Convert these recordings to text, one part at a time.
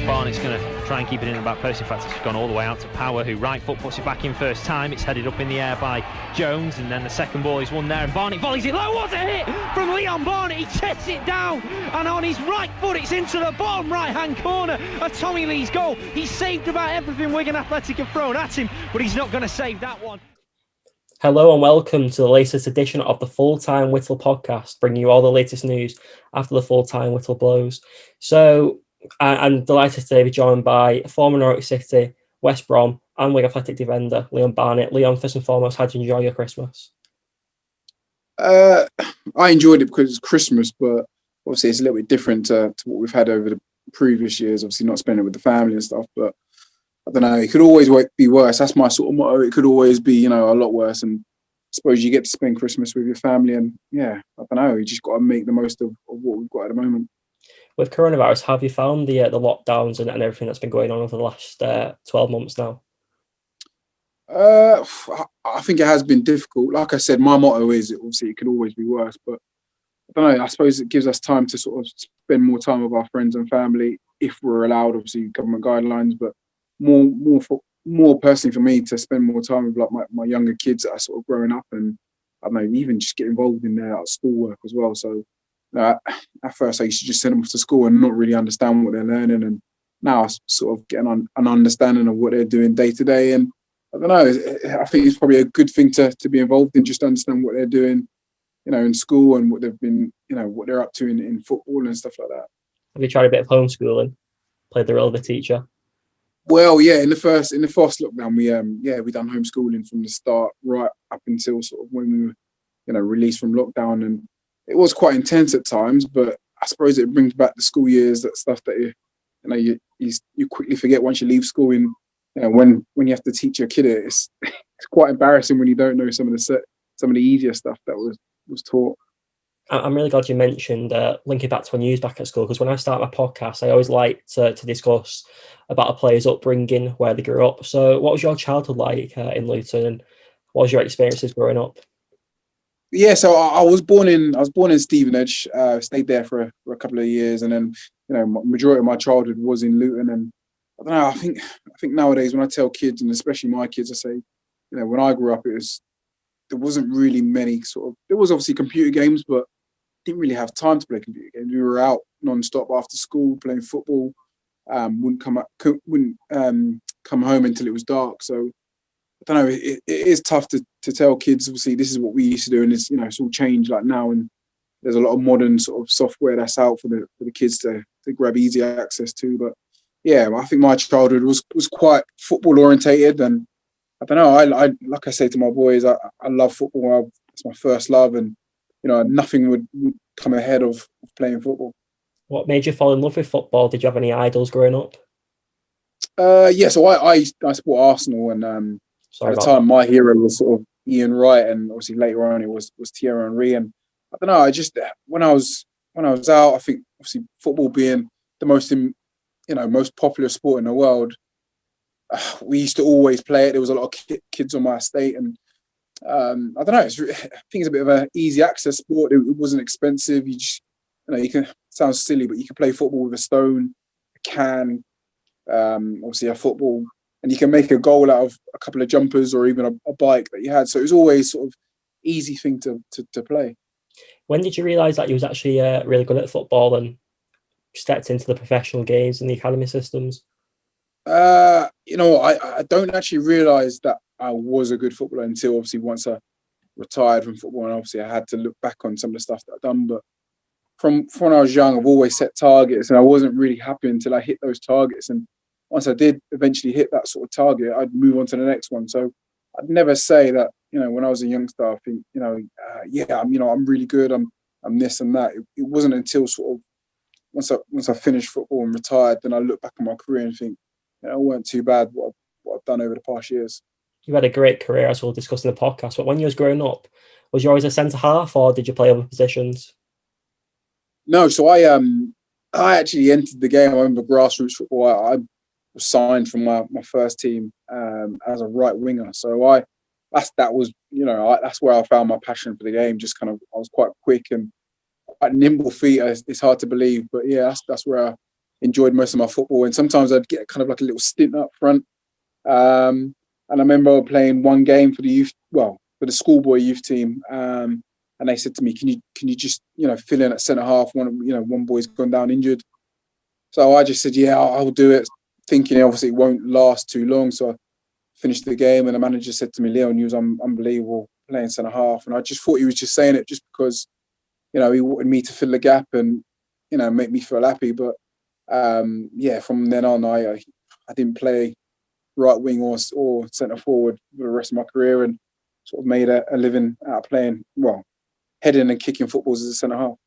Barnett's going to try and keep it in the back post. In fact, it's gone all the way out to Power, who right foot puts it back in first time. It's headed up in the air by Jones, and then the second ball is won there, and Barnett volleys it low. What a hit from Leon Barnett. He sets it down, and on his right foot it's into the bottom right hand corner of Tommy Lee's goal. He saved about everything Wigan Athletic have thrown at him, but he's not going to save that one. Hello and welcome to the latest edition of the Full-Time Whittle Podcast, bringing you all the latest news after the Full-Time Whittle blows. So I'm delighted today to be joined by former Norwich City, West Brom and Wigan Athletic defender Leon Barnett. Leon, first and foremost, how did you enjoy your Christmas? I enjoyed it because it's Christmas, but obviously it's a little bit different to what we've had over the previous years. Obviously not spending it with the family and stuff, but I don't know, it could always be worse. That's my sort of motto. It could always be, a lot worse. And I suppose you get to spend Christmas with your family, and I don't know, you just got to make the most of what we've got at the moment. With coronavirus, have you found the lockdowns and everything that's been going on over the last 12 months now? I think it has been difficult. Like I said, my motto is, obviously it could always be worse, but I don't know, I suppose it gives us time to sort of spend more time with our friends and family if we're allowed, obviously government guidelines, but more personally for me to spend more time with like my younger kids that are sort of growing up, and I don't know, even just get involved in their schoolwork as well. So at first I used to just send them off to school and not really understand what they're learning, and now I sort of get an understanding of what they're doing day to day. And I don't know, I think it's probably a good thing to be involved in, just understand what they're doing, in school, and what they've been, what they're up to in football and stuff like that. Have you tried a bit of homeschooling? Played the role of a teacher? Well, yeah, in the first lockdown, we done homeschooling from the start right up until sort of when we were, released from lockdown, and it was quite intense at times. But I suppose it brings back the school years, that stuff that you quickly forget once you leave school. And when you have to teach your kid it's quite embarrassing when you don't know some of the easier stuff that was taught. I'm really glad you mentioned linking back to when you was back at school, because when I start my podcast, I always like to discuss about a player's upbringing, where they grew up. So what was your childhood like in Luton, and what was your experiences growing up? Yeah, so I was born in Stevenage, stayed there for a couple of years, and then majority of my childhood was in Luton. And I don't know, I think nowadays when I tell kids, and especially my kids, I say, when I grew up, there wasn't really many there was obviously computer games, but didn't really have time to play computer games. We were out non-stop after school playing football. Wouldn't come home until it was dark. So I don't know. It is tough to tell kids. Obviously, this is what we used to do, and it's it's all changed like now. And there's a lot of modern sort of software that's out for the kids to grab easy access to. But yeah, I think my childhood was quite football orientated, and I don't know. I like I say to my boys, I love football. It's my first love, and nothing would come ahead of playing football. What made you fall in love with football? Did you have any idols growing up? Yeah, so I support Arsenal, and at the time my hero was sort of Ian Wright, and obviously later on it was Thierry. And I don't know, I just when I was out, I think obviously football being the most popular sport in the world, we used to always play it. There was a lot of kids on my estate, and I don't know. I think it's a bit of an easy access sport. It wasn't expensive. You just, you can, sounds silly, but you can play football with a stone, a can, obviously a football, and you can make a goal out of a couple of jumpers or even a bike that you had. So it was always sort of easy thing to play. When did you realise that you was actually really good at football and stepped into the professional games and the academy systems? I don't actually realise that I was a good footballer until obviously once I retired from football, and obviously I had to look back on some of the stuff that I've done. But from when I was young, I've always set targets, and I wasn't really happy until I hit those targets. And once I did eventually hit that sort of target, I'd move on to the next one. So I'd never say that, when I was a youngster, I think, I'm really good. I'm this and that. It wasn't until sort of once I finished football and retired, then I look back on my career and think, it weren't too bad what I've done over the past years. You had a great career, as we'll discuss in the podcast. But when you was growing up, was you always a centre half, or did you play other positions? No, so I actually entered the game. I remember grassroots football. I was signed from my first team as a right winger. So that's where I found my passion for the game. Just kind of, I was quite quick and quite nimble feet. It's hard to believe, but yeah, that's where enjoyed most of my football. And sometimes I'd get kind of like a little stint up front. And I remember playing one game for the youth, well, for the schoolboy youth team. And they said to me, can you just, fill in at centre half? One boy's gone down injured. So I just said, yeah, I'll do it, thinking obviously it won't last too long. So I finished the game, and the manager said to me, Leon, you was unbelievable playing centre half. And I just thought he was just saying it just because, he wanted me to fill the gap and, make me feel happy. But from then on, I didn't play right wing or centre forward for the rest of my career, and sort of made a living out of playing, heading and kicking footballs as a centre half.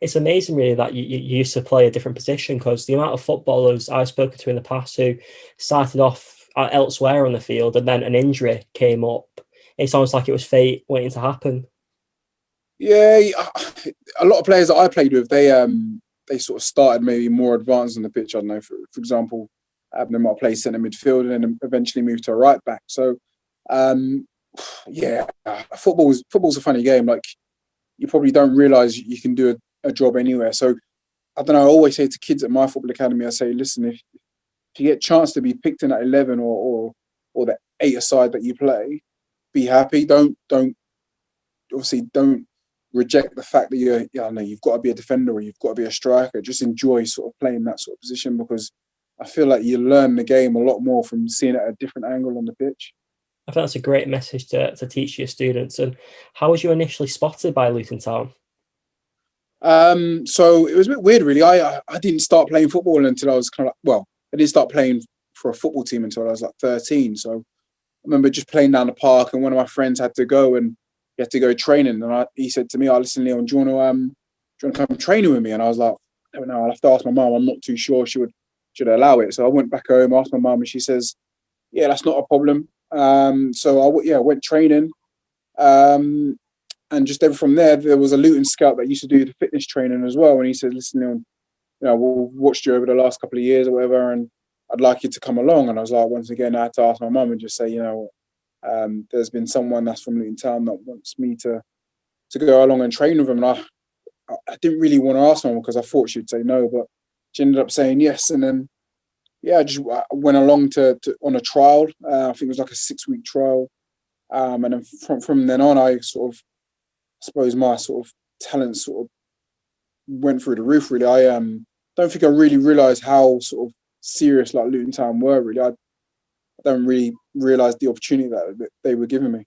It's amazing, really, that you used to play a different position, because the amount of footballers I've spoken to in the past who started off elsewhere on the field and then an injury came up, it's almost like it was fate waiting to happen. Yeah, a lot of players that I played with, they sort of started maybe more advanced on the pitch. I don't know, for example, they might play centre midfield and then eventually move to a right back. So, football's a funny game. Like, you probably don't realise you can do a job anywhere. So, I don't know, I always say to kids at my football academy, I say, listen, if you get a chance to be picked in at 11 or the 8-a-side that you play, be happy. Don't reject the fact that you've got to be a defender or you've got to be a striker. Just enjoy sort of playing that sort of position, because I feel like you learn the game a lot more from seeing it at a different angle on the pitch. I think that's a great message to teach your students. And how was you initially spotted by Luton Town? So it was a bit weird, really. I didn't start playing football until I was I didn't start playing for a football team until I was like 13. So I remember just playing down the park, and one of my friends had to go training. And he said to me, listen, Leon, do you want to come training with me? And I was like, I don't know, I'll have to ask my mum. I'm not too sure should allow it. So I went back home, asked my mum, and she says, yeah, that's not a problem. So I went training. And just from there was a Luton scout that used to do the fitness training as well. And he said, listen, Leon, we've watched you over the last couple of years or whatever, and I'd like you to come along. And I was like, once again, I had to ask my mum and just say, there's been someone that's from Luton Town that wants me to go along and train with him. And I didn't really want to ask my mum because I thought she'd say no, but she ended up saying yes. And then, I just went along on a trial. I think it was like a 6-week trial. And then from then on, I suppose my sort of talent sort of went through the roof, really. I don't think I really realised how sort of serious like Luton Town were, really. I don't really realise the opportunity that they were giving me.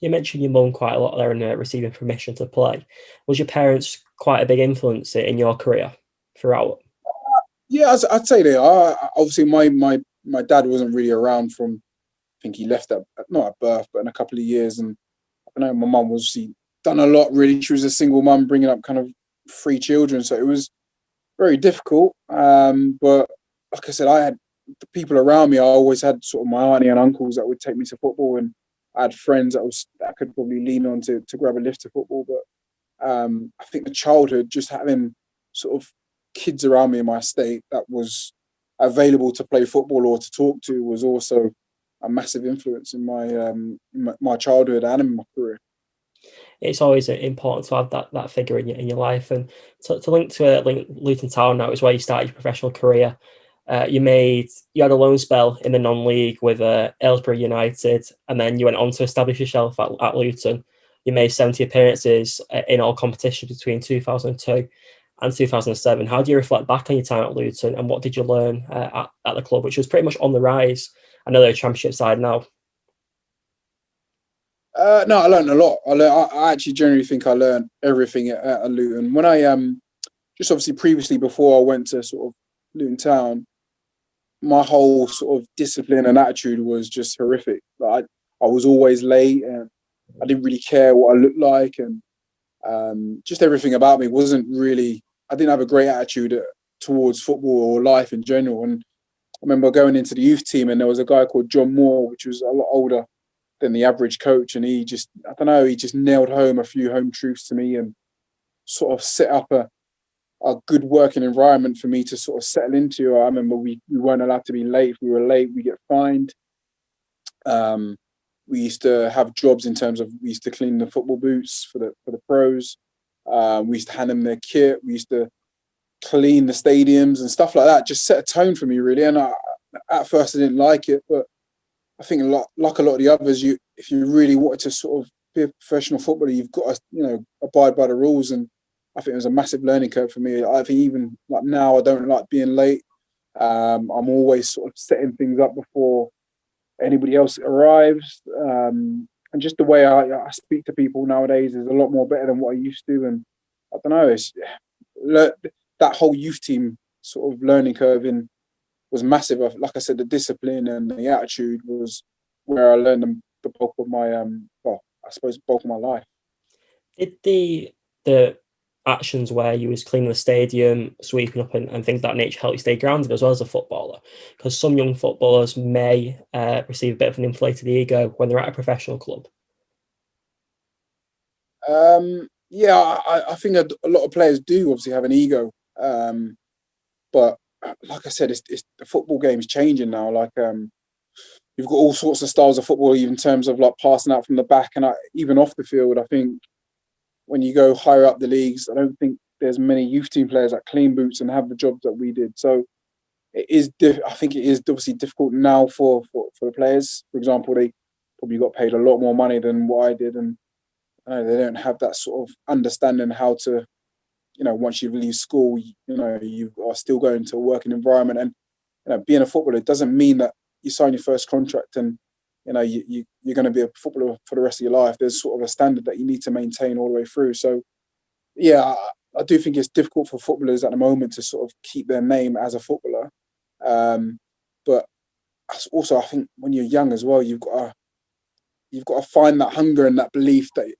You mentioned your mum quite a lot there and receiving permission to play. Was your parents quite a big influence in your career throughout? Yeah, I'd say they are. Obviously, my dad wasn't really around from, I think he left not at birth, but in a couple of years. And I know my mum was, she done a lot, really. She was a single mum bringing up kind of 3 children. So it was very difficult. But like I said, I had the people around me. I always had sort of my auntie and uncles that would take me to football, and I had friends that I could probably lean on to grab a lift to football. But I think the childhood, just having sort of kids around me in my estate that was available to play football or to talk to, was also a massive influence in my childhood and in my career. It's always important to have that figure in your life. And to link to Luton Town now is where you started your professional career. You had a loan spell in the non-league with Aylesbury United, and then you went on to establish yourself at Luton. You made 70 appearances in all competitions between 2002 and 2007. How do you reflect back on your time at Luton, and what did you learn at the club, which was pretty much on the rise? I know they're a championship side now. No, I learned a lot. I actually generally think I learned everything at Luton. When I just obviously previously, before I went to sort of Luton Town, my whole sort of discipline and attitude was just horrific. Like, I was always late, and I didn't really care what I looked like, and just everything about me wasn't really. I didn't have a great attitude towards football or life in general. And I remember going into the youth team, and there was a guy called John Moore, which was a lot older than the average coach, and he just nailed home a few home truths to me and sort of set up a good working environment for me to sort of settle into. I remember we weren't allowed to be late. If we were late, we get fined. We used to have jobs in terms of, we used to clean the football boots for the pros. We used to hand them their kit. We used to clean the stadiums and stuff like that. Just set a tone for me, really. And at first I didn't like it, but I think like a lot of the others, if you really wanted to sort of be a professional footballer, you've got to, abide by the rules. And I think it was a massive learning curve for me. I think even like now, I don't like being late. I'm always sort of setting things up before anybody else arrives. And just the way I speak to people nowadays is a lot more better than what I used to. And I don't know, that whole youth team sort of learning curve was massive. Like I said, the discipline and the attitude was where I learned the bulk of my, I suppose, bulk of my life. Did the actions where you was cleaning the stadium, sweeping up and things of that nature help you stay grounded as well as a footballer? Because some young footballers may receive a bit of an inflated ego when they're at a professional club. Yeah, I think a lot of players do obviously have an ego. But like I said, it's the football game's changing now. Like you've got all sorts of styles of football, even in terms of like passing out from the back and even off the field. I think when you go higher up the leagues, I don't think there's many youth team players that clean boots and have the jobs that we did. So it is. I think it is obviously difficult now for the players. For example, they probably got paid a lot more money than what I did, and they don't have that sort of understanding how to, once you leave school, you are still going to a working environment. And being a footballer, it doesn't mean that you sign your first contract and you're going to be a footballer for the rest of your life. There's sort of a standard that you need to maintain all the way through. So yeah, I do think it's difficult for footballers at the moment to sort of keep their name as a footballer. But also, I think when you're young as well, you've got to find that hunger and that belief that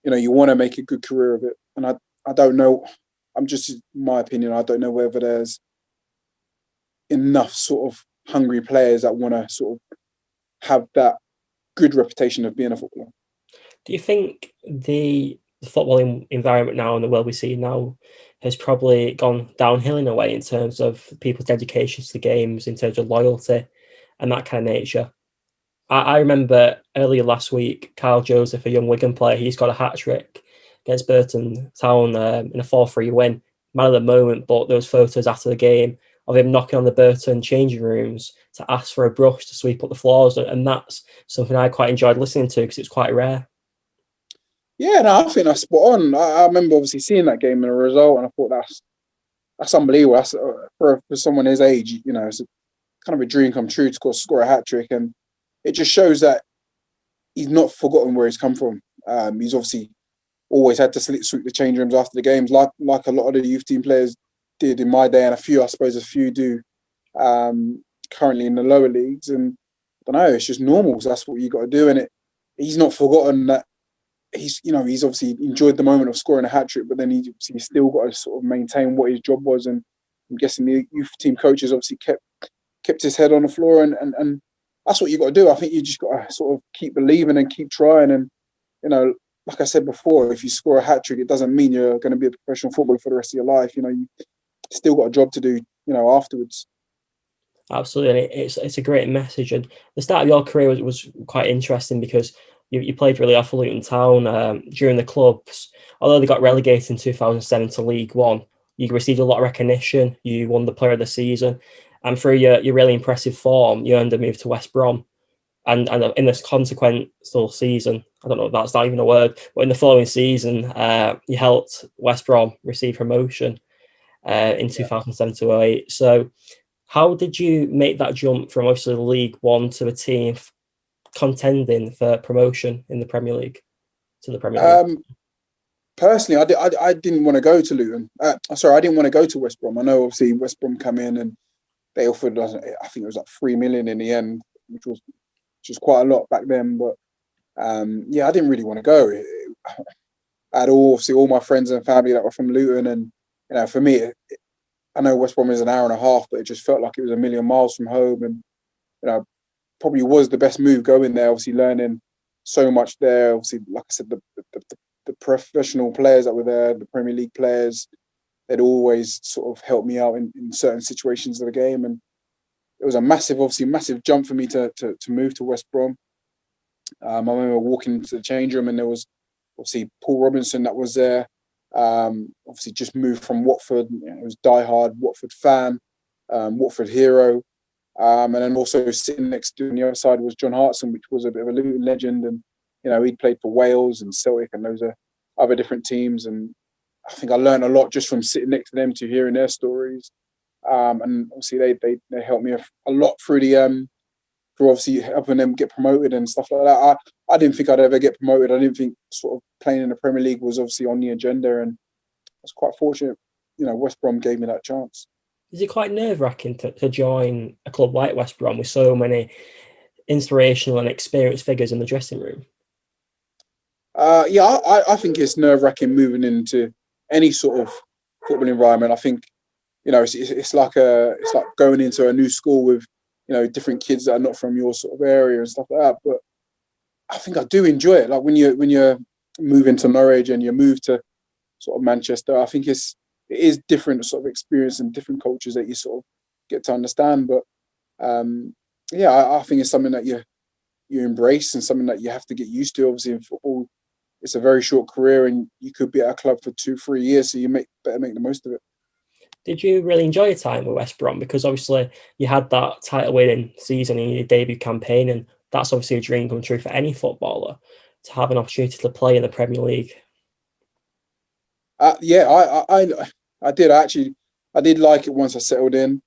you want to make a good career of it. And I don't know. I'm just, in my opinion, I don't know whether there's enough sort of hungry players that want to sort of have that good reputation of being a footballer. Do you think the footballing environment now and the world we see now has probably gone downhill in a way in terms of people's dedication to the games, in terms of loyalty and that kind of nature? I remember earlier last week, Kyle Joseph, a young Wigan player, he's got a hat-trick against Luton Town in a 4-3 win. Man of the moment, but there was photos after the game of him knocking on the Burton changing rooms to ask for a brush to sweep up the floors. And that's something I quite enjoyed listening to because it's quite rare. Yeah, no, I think that's spot on. I remember obviously seeing that game and the result, and I thought that's unbelievable. That's, for someone his age, it's kind of a dream come true to score a hat-trick. And it just shows that he's not forgotten where he's come from. He's obviously always had to sweep the change rooms after the games, like a lot of the youth team players did in my day, and a few do currently in the lower leagues. And I don't know, it's just normal. So that's what you got to do. And he's not forgotten that he's obviously enjoyed the moment of scoring a hat-trick, but then he's still got to sort of maintain what his job was. And I'm guessing the youth team coaches obviously kept his head on the floor, and that's what you got to do. I think you just got to sort of keep believing and keep trying. And like I said before, if you score a hat-trick, it doesn't mean you're going to be a professional footballer for the rest of your life. You still got a job to do, afterwards. Absolutely. It's a great message. And the start of your career was quite interesting because you played really well for Luton Town during the clubs. Although they got relegated in 2007 to League One, you received a lot of recognition. You won the Player of the Season. And through your really impressive form, you earned a move to West Brom. And in this consequential season, I don't know if that's not even a word, but in the following season, you helped West Brom receive promotion in 2007 to 08. So how did you make that jump from obviously League One to a team contending for promotion in the Premier League to the Premier League? Personally, I didn't want to go to Luton. I didn't want to go to West Brom. I know obviously West Brom come in and they offered, I think it was like 3 million in the end, which was quite a lot back then. But I didn't really want to go. I had all my friends and family that were from Luton, and for me, I know West Brom is an hour and a half, but it just felt like it was a million miles from home, and probably was the best move going there. Obviously, learning so much there. Obviously, like I said, the professional players that were there, the Premier League players, they'd always sort of helped me out in certain situations of the game, and it was a massive jump for me to move to West Brom. I remember walking into the change room and there was obviously Paul Robinson that was there. Obviously, just moved from Watford. It was diehard Watford fan, Watford hero. And then also sitting next to on the other side was John Hartson, which was a bit of a Luton legend. And, he'd played for Wales and Celtic and those are other different teams. And I think I learned a lot just from sitting next to them to hearing their stories. And obviously they helped me a lot through through obviously helping them get promoted and stuff like that. I didn't think I'd ever get promoted. I didn't think sort of playing in the Premier League was obviously on the agenda. And I was quite fortunate, West Brom gave me that chance. Is it quite nerve-wracking to join a club like West Brom with so many inspirational and experienced figures in the dressing room? I think it's nerve-wracking moving into any sort of football environment. I think, it's like going into a new school with, different kids that are not from your sort of area and stuff like that. But I think I do enjoy it. Like when you're moving to Norwich and you move to sort of Manchester, I think it is different sort of experience and different cultures that you sort of get to understand. But I think it's something that you embrace and something that you have to get used to. Obviously in football, it's a very short career and you could be at a club for 2-3 years, so you better make the most of it. Did you really enjoy your time with West Brom? Because obviously you had that title winning season in your debut campaign, and that's obviously a dream come true for any footballer to have an opportunity to play in the Premier League. I did actually. I did like it once I settled in.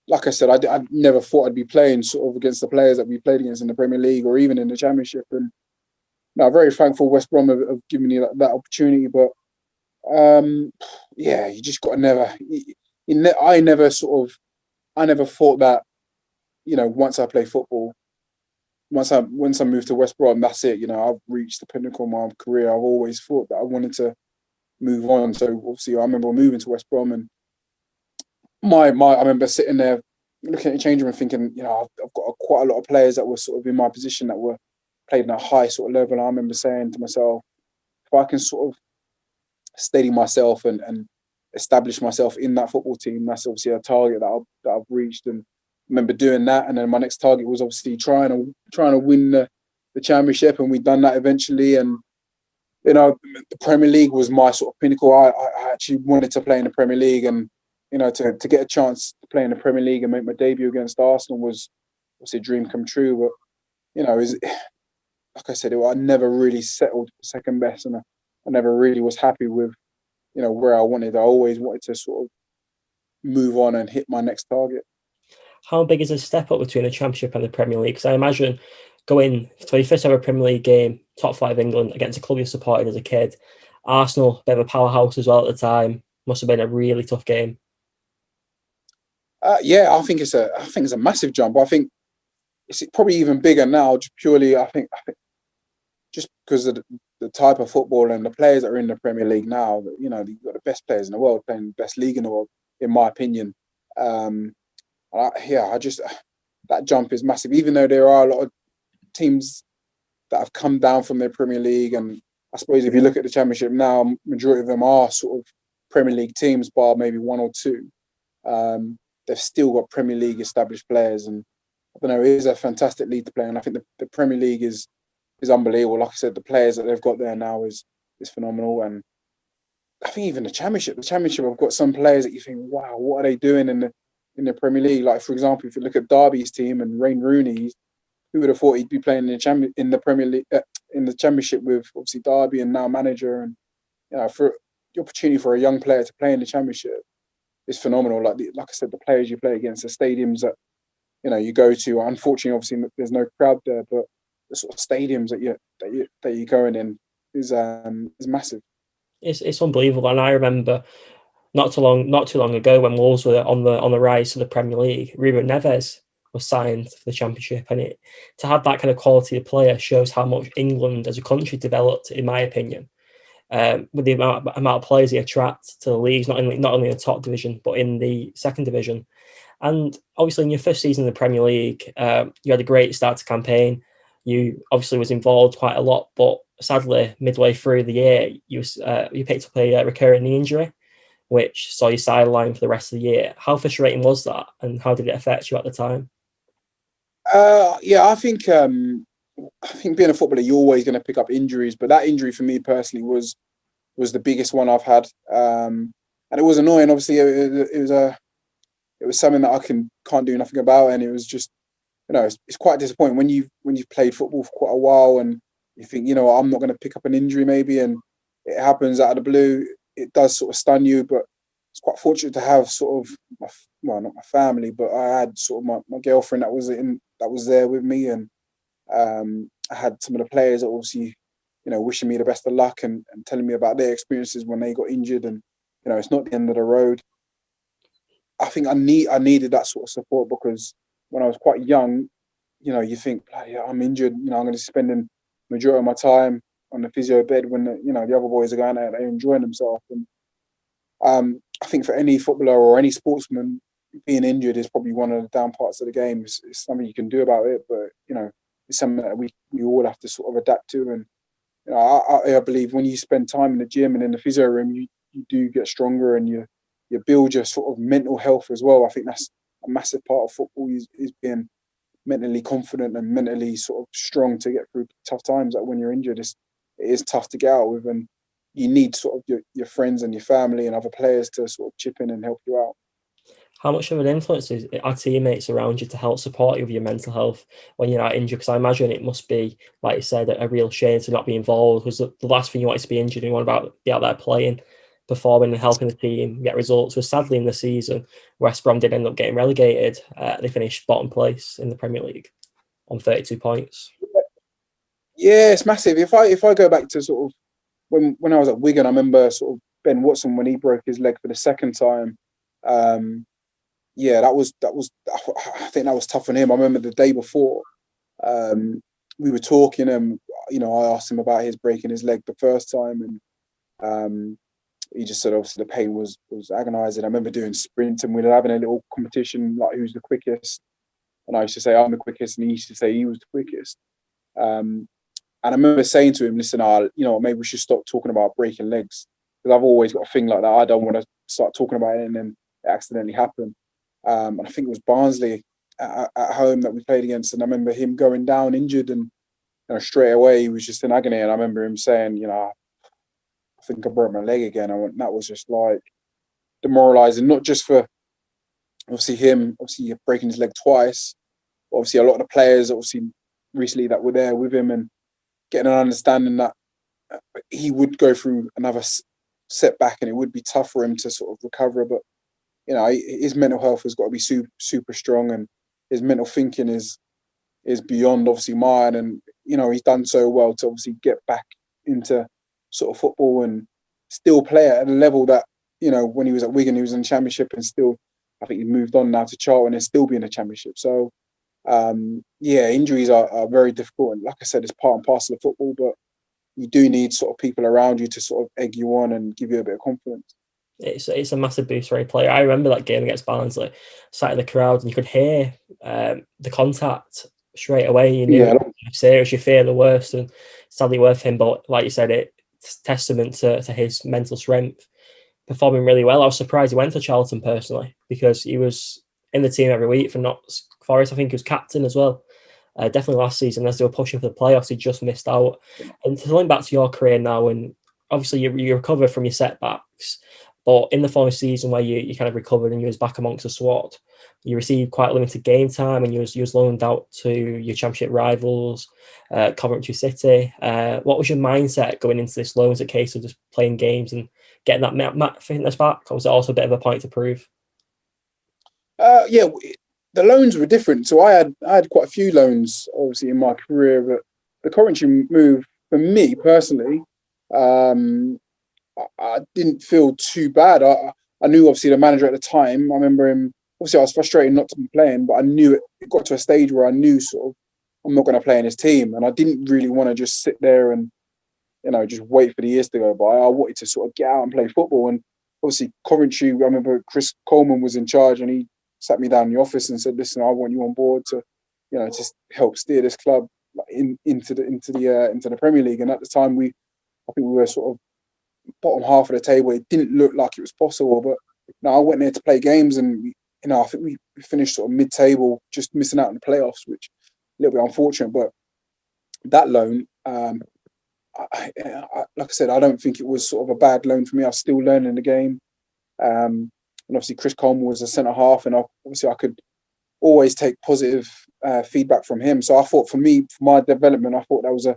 Like I said, I never thought I'd be playing sort of against the players that we played against in the Premier League or even in the Championship. And I'm very thankful West Brom have given me that opportunity. But you just got to I never thought that, once I play football, once I moved to West Brom, that's it. I've reached the pinnacle of my career. I've always thought that I wanted to move on. So obviously I remember moving to West Brom and I remember sitting there looking at the change room and thinking, I've got quite a lot of players that were sort of in my position that were playing at a high sort of level. And I remember saying to myself, if I can sort of steady myself and establish myself in that football team, that's obviously a target that I've reached. And I remember doing that. And then my next target was obviously trying to win the Championship, and we'd done that eventually. And the Premier League was my sort of pinnacle. I actually wanted to play in the Premier League, and to get a chance to play in the Premier League and make my debut against Arsenal was a dream come true. But like I said, I never really settled for second best, and I never really was happy with where I wanted. I always wanted to sort of move on and hit my next target. How big is a step up between the Championship and the Premier League? Because I imagine going to your first ever Premier League game, top 5 England, against a club you supported as a kid, Arsenal, a bit of a powerhouse as well at the time, must have been a really tough game. I think it's a massive jump. I think it's probably even bigger now, just purely I think just because of the type of football and the players that are in the Premier League now. You've got the best players in the world playing the best league in the world, in my opinion. That jump is massive. Even though there are a lot of teams that have come down from their Premier League, and I suppose if you look at the Championship now, majority of them are sort of Premier League teams, bar maybe one or two. They've still got Premier League established players, and I don't know, it is a fantastic league to play. And I think the Premier League is unbelievable. Like I said, the players that they've got there now is phenomenal. And I think even the Championship have got some players that you think, wow, what are they doing in the Premier League? Like, for example, if you look at Derby's team and Wayne Rooney, who would have thought he'd be playing in the Premier League, in the Championship with obviously Derby and now manager. And for the opportunity for a young player to play in the Championship is phenomenal. Like I said, the players you play against, the stadiums that you go to. Unfortunately, obviously, there's no crowd there, but the sort of stadiums that you're going in is massive. It's unbelievable, and I remember not too long ago when Wolves were on the rise to the Premier League, Ruben Neves was signed for the Championship, and to have that kind of quality of player shows how much England as a country developed, in my opinion. With the amount of players they attract to the leagues, not only in the top division, but in the second division. And obviously in your first season in the Premier League, you had a great start to campaign. You obviously was involved quite a lot, but sadly, midway through the year, you picked up a recurring knee injury, which saw you sidelined for the rest of the year. How frustrating was that, and how did it affect you at the time? I think being a footballer, you're always going to pick up injuries, but that injury for me personally was was the biggest one I've had, and it was annoying. Obviously, it was something that I can't do nothing about, and it was just, it's quite disappointing when you've played football for quite a while and you think, I'm not going to pick up an injury maybe, and it happens out of the blue. It does sort of stun you, but it's quite fortunate to have sort of not my family, but I had sort of my girlfriend that was there with me, and I had some of the players that obviously, wishing me the best of luck and telling me about their experiences when they got injured, and it's not the end of the road. I think I needed that sort of support, because when I was quite young, you think, I'm injured, I'm going to be spending the majority of my time on the physio bed when the other boys are going out, they're enjoying themselves. And I think for any footballer or any sportsman, being injured is probably one of the down parts of the game. It's something you can do about it, but it's something that we all have to sort of adapt to. And I believe when you spend time in the gym and in the physio room, you do get stronger, and you build your sort of mental health as well. I think that's a massive part of football, is being mentally confident and mentally sort of strong to get through tough times. Like when you're injured, it is tough to get out with, and you need sort of your friends and your family and other players to sort of chip in and help you out. How much of an influence are teammates around you to help support you with your mental health when you're not injured? Because I imagine it must be, like you said, a real shame to not be involved, because the last thing you want is to be injured, and you want to be out there playing, performing and helping the team get results. But sadly, in the season, West Brom did end up getting relegated. They finished bottom place in the Premier League on 32 points. Yeah, it's massive. If I go back to sort of when I was at Wigan, I remember sort of Ben Watson, when he broke his leg for the second time. That was. I think that was tough on him. I remember the day before, we were talking, and I asked him about his breaking his leg the first time, and he just said obviously the pain was agonising. I remember doing sprints, and we were having a little competition, like who's the quickest. And I used to say I'm the quickest, and he used to say he was the quickest. And I remember saying to him, listen, maybe we should stop talking about breaking legs, because I've always got a thing like that. I don't want to start talking about it and then it accidentally happen. And I think it was Barnsley at home that we played against, and I remember him going down injured, and straight away he was just in agony. And I remember him saying, I think I broke my leg again. That was just like demoralising, not just for obviously him, obviously breaking his leg twice, but obviously a lot of the players obviously recently that were there with him, and getting an understanding that he would go through another setback, and it would be tough for him to sort of recover. But his mental health has got to be super strong, and his mental thinking is beyond obviously mine. And he's done so well to obviously get back into sort of football and still play at a level that when he was at Wigan, he was in the Championship, and still I think he moved on now to Charlton and still be in the Championship. So injuries are very difficult, and like I said, it's part and parcel of football, but you do need sort of people around you to sort of egg you on and give you a bit of confidence. It's a massive boost for a player. I remember that game against Barnsley, sat in the crowd, and you could hear the contact straight away. You knew it was serious, you fear the worst, and sadly worth him. But like you said, it's testament to his mental strength, performing really well. I was surprised he went to Charlton personally, because he was in the team every week for Notts Forest. I think he was captain as well. Definitely last season, as they were pushing for the playoffs, he just missed out. And to link back to your career now, and obviously you recovered from your setbacks, but in the following season where you kind of recovered and you was back amongst the squad, you received quite limited game time, and you was loaned out to your Championship rivals, Coventry City. What was your mindset going into this loan? Was it a case of just playing games and getting that fitness back, or was it also a bit of a point to prove? The loans were different. So I had quite a few loans, obviously, in my career. But the Coventry move, for me personally, I didn't feel too bad. I knew, obviously, the manager at the time. I remember him. Obviously, I was frustrated not to be playing, but I knew it got to a stage where I knew sort of I'm not going to play in his team, and I didn't really want to just sit there and just wait for the years to go by. I wanted to sort of get out and play football. And obviously, Coventry. I remember Chris Coleman was in charge, and he sat me down in the office and said, "Listen, I want you on board to, just help steer this club into the Premier League." And at the time, I think we were sort of bottom half of the table. It didn't look like it was possible, but I went there to play games, and I think we finished sort of mid-table, just missing out on the playoffs, which is a little bit unfortunate. But that loan, like I said, I don't think it was sort of a bad loan for me. I was still learning the game. And obviously Chris Coleman was a centre half, and obviously I could always take positive feedback from him. So I thought for me, for my development, I thought that was a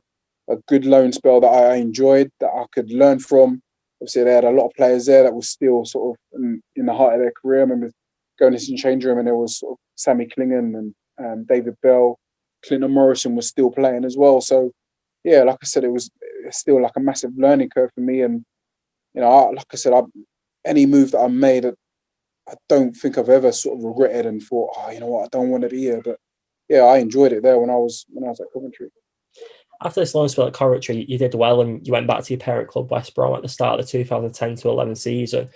good loan spell that I enjoyed, that I could learn from. Obviously, they had a lot of players there that was still sort of in the heart of their career. I remember going into the change room and there was sort of Sammy Clingan and David Bell. Clinton Morrison was still playing as well. So, yeah, like I said, it was still like a massive learning curve for me. And, like I said, any move that I made, I don't think I've ever sort of regretted and thought, oh, you know what, I don't want to be here. But yeah, I enjoyed it there when I was at Coventry. After this loan spell at Coventry, you did well and you went back to your parent club, West Brom, at the start of the 2010-11 season.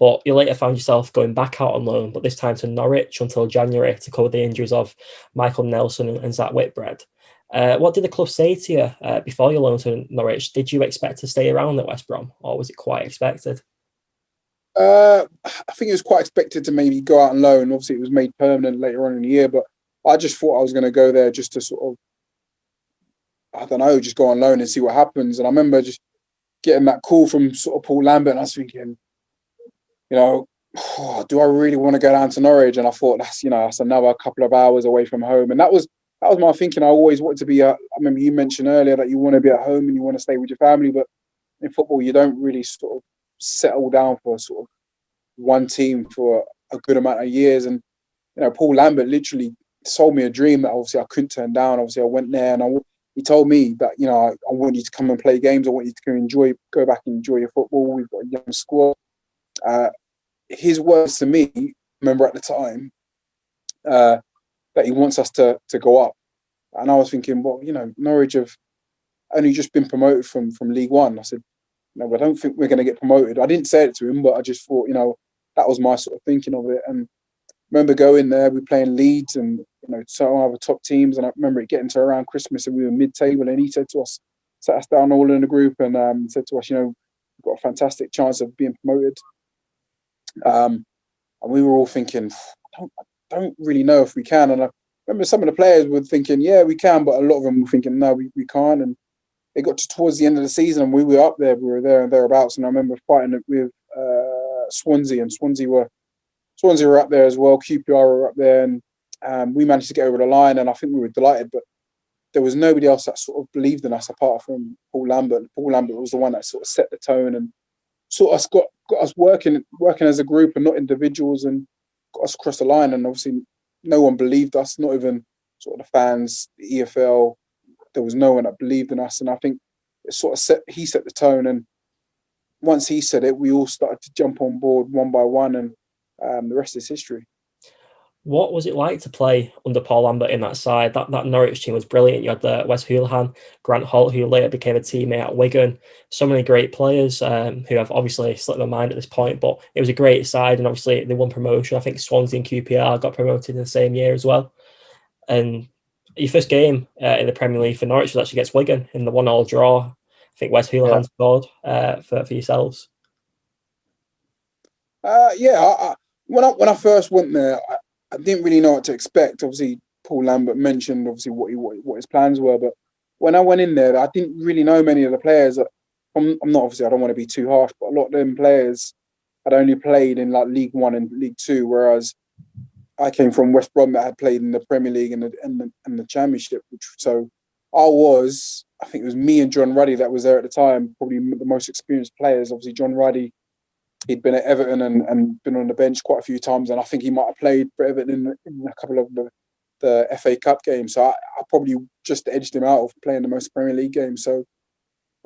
But you later found yourself going back out on loan, but this time to Norwich until January to cover the injuries of Michael Nelson and Zach Whitbread. What did the club say to you before your loan to Norwich? Did you expect to stay around at West Brom, or was it quite expected? I think it was quite expected to maybe go out on loan. Obviously, it was made permanent later on in the year, but I just thought I was going to go there just to sort of, I don't know, just go on loan and see what happens. And I remember just getting that call from sort of Paul Lambert, and I was thinking, do I really want to go down to Norwich? And I thought that's another couple of hours away from home. And that was my thinking. I always wanted to be. I remember you mentioned earlier that you want to be at home and you want to stay with your family, but in football you don't really sort of settle down for sort of one team for a good amount of years. And Paul Lambert literally sold me a dream that obviously I couldn't turn down. Obviously, I went there and he told me that I want you to come and play games. I want you to go back and enjoy your football. We've got a young squad. His words to me, remember at the time, that he wants us to go up, and I was thinking, well, Norwich have only just been promoted from League One. I said, no, I don't think we're going to get promoted. I didn't say it to him, but I just thought, that was my sort of thinking of it. And I remember going there, we were playing Leeds and some other top teams, and I remember it getting to around Christmas and we were mid-table, and he said to us, sat us down all in the group and said to us, we've got a fantastic chance of being promoted. And we were all thinking, I don't really know if we can. And I remember some of the players were thinking, yeah, we can, but a lot of them were thinking, no, we can't. And it got towards the end of the season and we were up there, we were there and thereabouts. And I remember fighting it with Swansea, and Swansea were up there as well. QPR were up there, and we managed to get over the line, and I think we were delighted. But there was nobody else that sort of believed in us apart from Paul Lambert. Paul Lambert was the one that sort of set the tone and sort of got us working as a group and not individuals, and got us across the line. And obviously no one believed us, not even sort of the fans, the EFL. There was no one that believed in us. And I think it sort of he set the tone. And once he said it, we all started to jump on board one by one, and the rest is history. What was it like to play under Paul Lambert in that side? That Norwich team was brilliant. You had Wes Hoolahan, Grant Holt, who later became a teammate at Wigan. So many great players who have obviously slipped my mind at this point, but it was a great side, and obviously they won promotion. I think Swansea and QPR got promoted in the same year as well. And your first game in the Premier League for Norwich was actually against Wigan in the 1-1 draw. I think Wes Hoolahan scored for yourselves. When I first went there, I didn't really know what to expect. Obviously, Paul Lambert mentioned obviously what his plans were, but when I went in there, I didn't really know many of the players. I'm not, obviously, I don't want to be too harsh, but a lot of them players had only played in like League One and League Two, whereas I came from West Brom that had played in the Premier League and the Championship. So I think it was me and John Ruddy that was there at the time, probably the most experienced players. Obviously, John Ruddy, he'd been at Everton and been on the bench quite a few times, and I think he might have played for Everton in a couple of the FA Cup games. So I probably just edged him out of playing the most Premier League games. So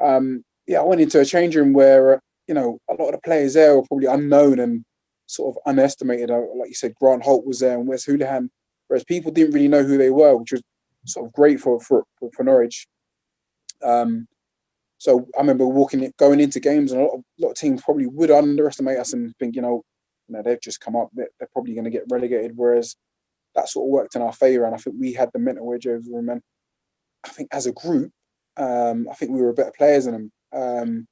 I went into a change room where a lot of the players there were probably unknown and sort of underestimated. Like you said, Grant Holt was there and Wes Hoolahan, whereas people didn't really know who they were, which was sort of great for Norwich. So I remember going into games, and a lot of teams probably would underestimate us and think, they've just come up, they're probably going to get relegated. Whereas that sort of worked in our favour, and I think we had the mental edge over them. And I think as a group, I think we were better players than them.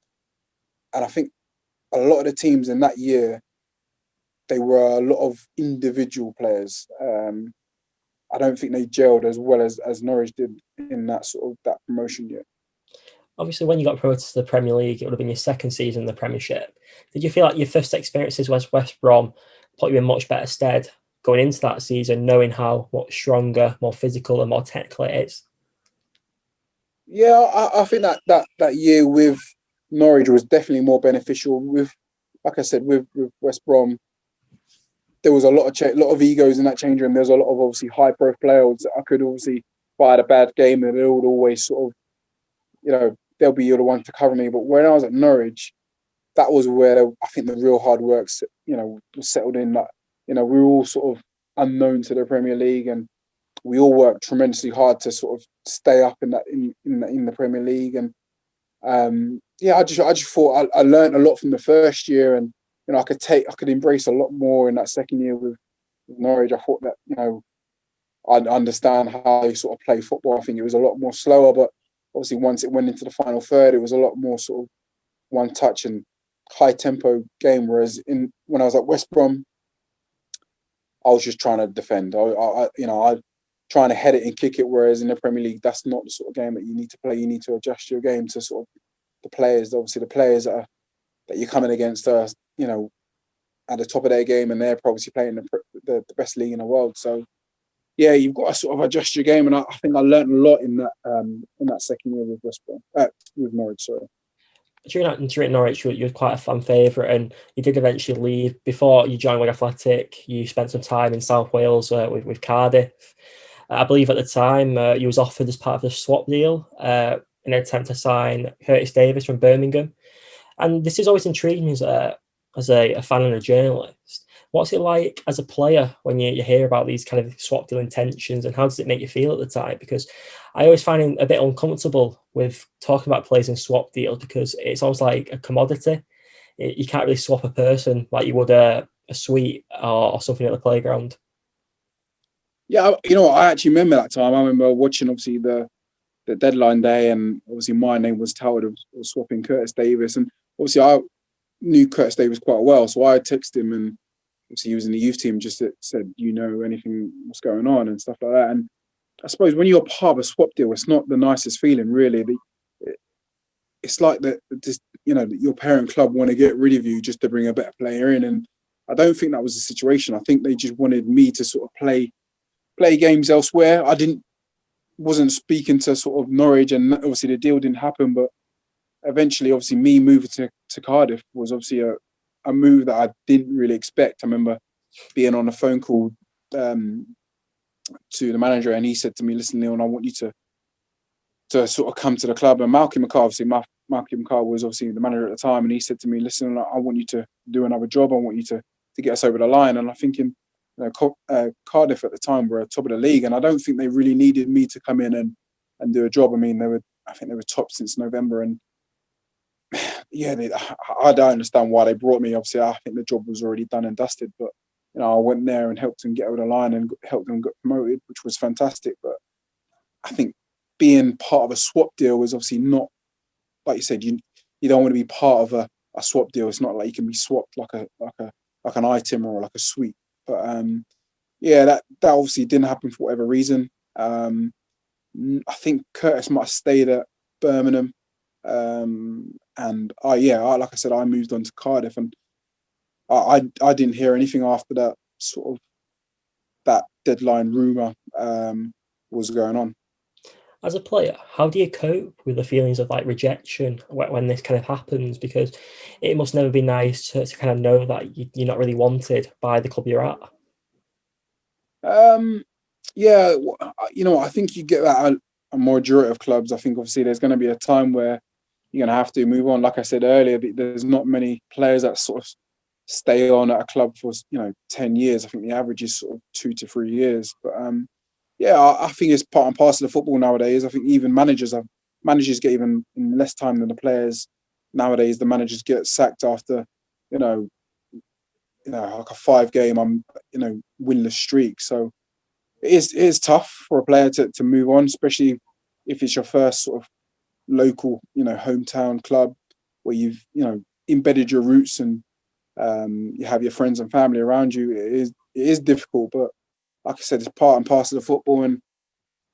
And I think a lot of the teams in that year, they were a lot of individual players. I don't think they gelled as well as Norwich did in that sort of that promotion year. Obviously, when you got promoted to the Premier League, it would have been your second season in the Premiership. Did you feel like your first experiences with West Brom put you in much better stead going into that season, knowing how much stronger, more physical, and more technical it is? Yeah, I think that year with Norwich was definitely more beneficial. With, like I said, with West Brom, there was a lot of egos in that change room. There was a lot of obviously high profile players that I could obviously, if I had a bad game, and they would always sort of, they'll be the one to cover me. But when I was at Norwich, that was where I think the real hard work, was settled in. That we were all sort of unknown to the Premier League, and we all worked tremendously hard to sort of stay up in the Premier League. And I just thought I learned a lot from the first year, and I could embrace a lot more in that second year with Norwich. I thought that I'd understand how they sort of play football. I think it was a lot more slower, but obviously once it went into the final third, it was a lot more sort of one touch and high tempo game. Whereas when I was at West Brom, I was just trying to defend. I trying to head it and kick it. Whereas in the Premier League, that's not the sort of game that you need to play. You need to adjust your game to sort of the players. Obviously, the players that you're coming against are at the top of their game, and they're obviously playing the best league in the world. So yeah, you've got to sort of adjust your game, and I think I learned a lot in that second year with West Brom, with Norwich. Sorry. During Norwich, you were quite a fan favourite, and you did eventually leave. Before you joined Wigan Athletic, you spent some time in South Wales with Cardiff. I believe at the time you was offered as part of the swap deal in an attempt to sign Curtis Davis from Birmingham. And this has always intrigued me as a fan and a journalist. What's it like as a player when you hear about these kind of swap deal intentions, and how does it make you feel at the time? Because I always find it a bit uncomfortable with talking about players in swap deals, because it's almost like a commodity. You can't really swap a person like you would a sweet or something at the playground. Yeah, I actually remember that time. I remember watching obviously the deadline day, and obviously my name was touted of swapping Curtis Davis, and obviously I knew Curtis Davis quite well, so I texted him, and obviously he was in the youth team, just said, anything, what's going on and stuff like that. And I suppose when you're part of a swap deal, it's not the nicest feeling, really. It's like that your parent club want to get rid of you just to bring a better player in, and I don't think that was the situation. I think they just wanted me to sort of play games elsewhere. Wasn't speaking to sort of Norwich, and obviously the deal didn't happen, but eventually obviously me moving to Cardiff was obviously a move that I didn't really expect. I remember being on a phone call to the manager, and he said to me, "Listen, Leon, I want you to sort of come to the club." And Malcolm McCarr was obviously the manager at the time, and he said to me, "Listen, I want you to do another job. I want you to get us over the line." And I'm thinking, Cardiff at the time were top of the league, and I don't think they really needed me to come in and do a job. I mean, I think they were top since November, and yeah, I don't understand why they brought me. Obviously, I think the job was already done and dusted, but I went there and helped them get over the line and helped them get promoted, which was fantastic. But I think being part of a swap deal was obviously not, like you said, you don't want to be part of a swap deal. It's not like you can be swapped like an item or like a sweet. But that obviously didn't happen for whatever reason. I think Curtis might have stayed at Birmingham, and like I said, I moved on to Cardiff, and I didn't hear anything after that sort of that deadline rumour was going on. As a player, how do you cope with the feelings of like rejection when this kind of happens? Because it must never be nice to kind of know that you're not really wanted by the club you're at. I think you get that at a majority of clubs. I think obviously there's going to be a time where you're going to have to move on. Like I said earlier, there's not many players that sort of stay on at a club for 10 years. I think the average is sort of 2 to 3 years. But I think it's part and parcel of football nowadays. I think even managers get even less time than the players nowadays. The managers get sacked after like a 5-game winless streak. So it is tough for a player to move on, especially if it's your first sort of local hometown club where you've embedded your roots and you have your friends and family around you. It is difficult, but like I said, it's part and parcel of football, and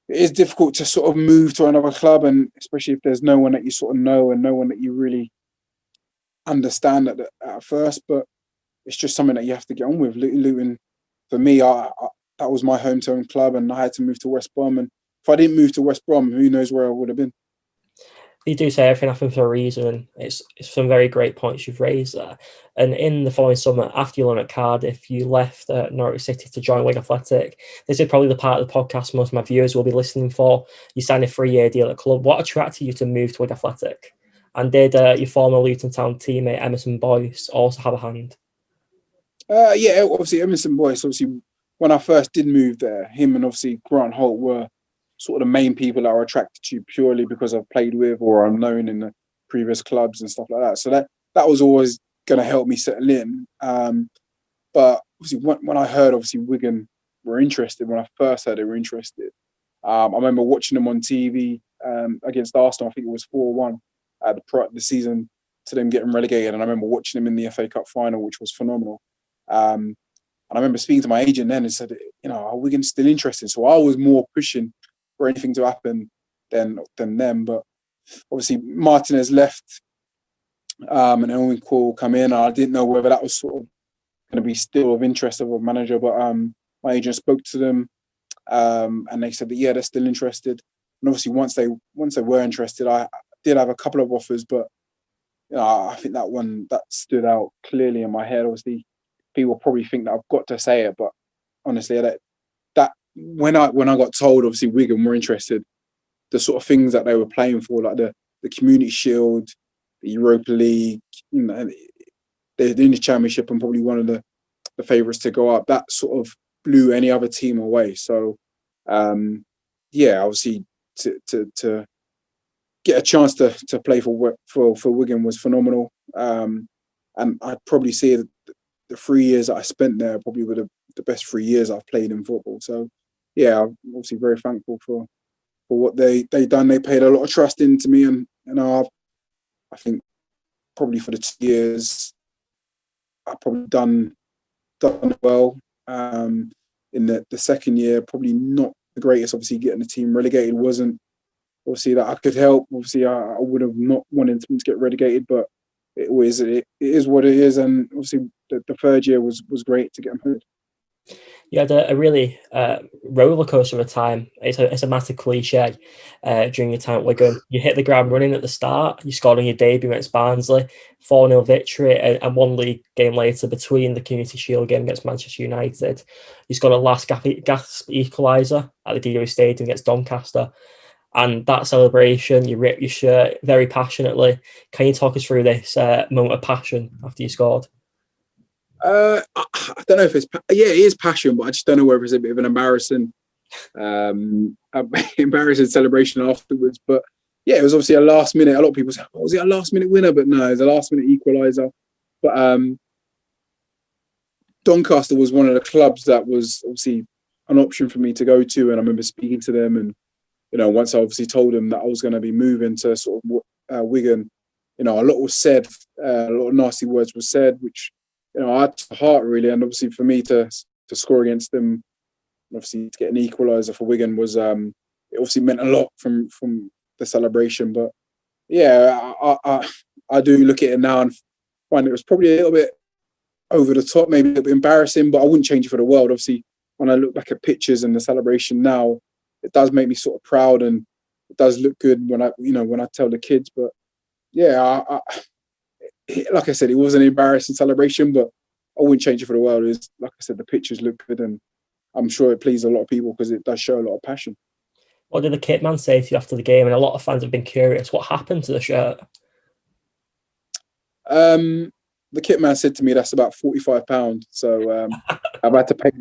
it is difficult to sort of move to another club, and especially if there's no one that you sort of know and no one that you really understand at first. But it's just something that you have to get on with. Luton, for me, that was my hometown club, and I had to move to West Brom. And if I didn't move to West Brom, who knows where I would have been. You do say everything happens for a reason. It's some very great points you've raised there. And in the following summer, after you loan at Cardiff, you left Norwich City to join Wigan Athletic. This is probably the part of the podcast most of my viewers will be listening for. You signed a 3-year deal at the club. What attracted you to move to Wigan Athletic? And did your former Luton Town teammate Emerson Boyce also have a hand? Yeah, obviously Emerson Boyce. Obviously, when I first did move there, him and obviously Grant Holt were sort of the main people that are attracted to purely because I've played with or I'm known in the previous clubs and stuff like that. So that was always going to help me settle in. But obviously, when I heard obviously Wigan were interested, when I first heard they were interested, I remember watching them on TV against Arsenal. I think it was 4-1 at the season to them getting relegated, and I remember watching them in the FA Cup final, which was phenomenal. And I remember speaking to my agent then and said, are Wigan still interested? So I was more pushing for anything to happen than them. But obviously Martinez left and Owen Cole come in. I didn't know whether that was sort of going to be still of interest of a manager, but my agent spoke to them and they said that, yeah, they're still interested. And obviously once they were interested, I did have a couple of offers, but I think that one that stood out clearly in my head. Obviously, people probably think that I've got to say it, but honestly, that when I got told, obviously Wigan were interested, the sort of things that they were playing for, like the Community Shield, the Europa League, they're in the Championship and probably one of the favourites to go up. That sort of blew any other team away. So, obviously to get a chance to play for Wigan was phenomenal. And I'd probably say that the 3 years that I spent there probably were the best 3 years I've played in football. So, yeah, I'm obviously very thankful for what they done. They paid a lot of trust into me, and I think probably for the 2 years I've probably done well. In the second year, probably not the greatest. Obviously, getting the team relegated wasn't obviously that I could help. Obviously, I would have not wanted them to get relegated, but it is what it is. And obviously, the third year was great to get them paid. You had a really roller coaster of a time. It's a massive cliche during your time at Wigan. You hit the ground running at the start. You scored on your debut against Barnsley, 4-0 victory, and one league game later between the Community Shield game against Manchester United. You scored a last gasp equaliser at the DW Stadium against Doncaster. And that celebration, you ripped your shirt very passionately. Can you talk us through this moment of passion after you scored? I don't know if it is passion, but I just don't know whether it's a bit of an embarrassing celebration afterwards. But yeah, it was obviously a last minute. A lot of people say, was it a last minute winner? But no, it was a last minute equaliser. But Doncaster was one of the clubs that was obviously an option for me to go to, and I remember speaking to them, and once I obviously told them that I was going to be moving to sort of Wigan, a lot was said, a lot of nasty words were said, which I had to heart really. And obviously for me to score against them, obviously to get an equaliser for Wigan was it obviously meant a lot from the celebration. But yeah, I do look at it now and find it was probably a little bit over the top, maybe a little bit embarrassing, but I wouldn't change it for the world. Obviously, when I look back at pictures and the celebration now, it does make me sort of proud, and it does look good when I tell the kids. But yeah, like I said, it was an embarrassing celebration, but I wouldn't change it for the world. It's, like I said, the pictures look good, and I'm sure it pleased a lot of people because it does show a lot of passion. What did the kit man say to you after the game? And a lot of fans have been curious. What happened to the shirt? The kit man said to me, "That's about £45." So I've had to pay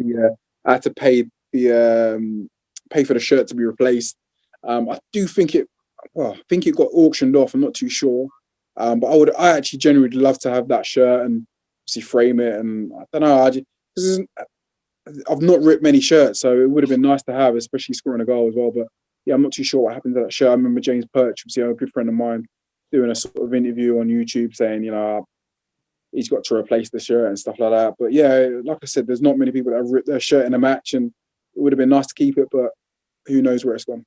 for the shirt to be replaced. I do think it got auctioned off. I'm not too sure. But I actually genuinely love to have that shirt and obviously frame it. And I don't know, I've not ripped many shirts, so it would have been nice to have, especially scoring a goal as well. But yeah, I'm not too sure what happened to that shirt. I remember James Perch, obviously a good friend of mine, doing a sort of interview on YouTube saying, he's got to replace the shirt and stuff like that. But yeah, like I said, there's not many people that have ripped their shirt in a match, and it would have been nice to keep it. But who knows where it's gone.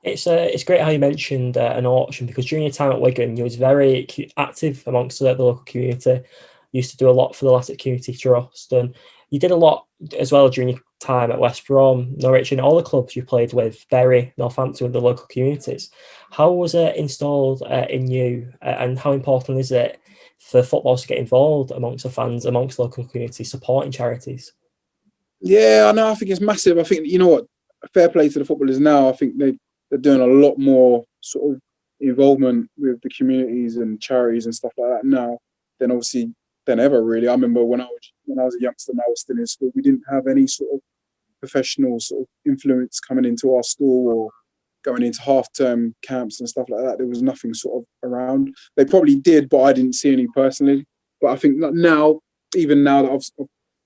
It's great how you mentioned an auction, because during your time at Wigan, you was very active amongst the local community. You used to do a lot for the Latic Community Trust, and you did a lot as well during your time at West Brom, Norwich, and all the clubs you played with, Bury, Northampton, with the local communities. How was it installed in you, and how important is it for footballers to get involved amongst the fans, amongst local communities, supporting charities? Yeah, I know. I think it's massive. I think, you know what, fair play to the footballers now. I think they're doing a lot more sort of involvement with the communities and charities and stuff like that now than ever, really. I remember when I was a youngster and I was still in school, we didn't have any sort of professional sort of influence coming into our school or going into half-term camps and stuff like that. There was nothing sort of around. They probably did, but I didn't see any personally. But I think now, even now that I've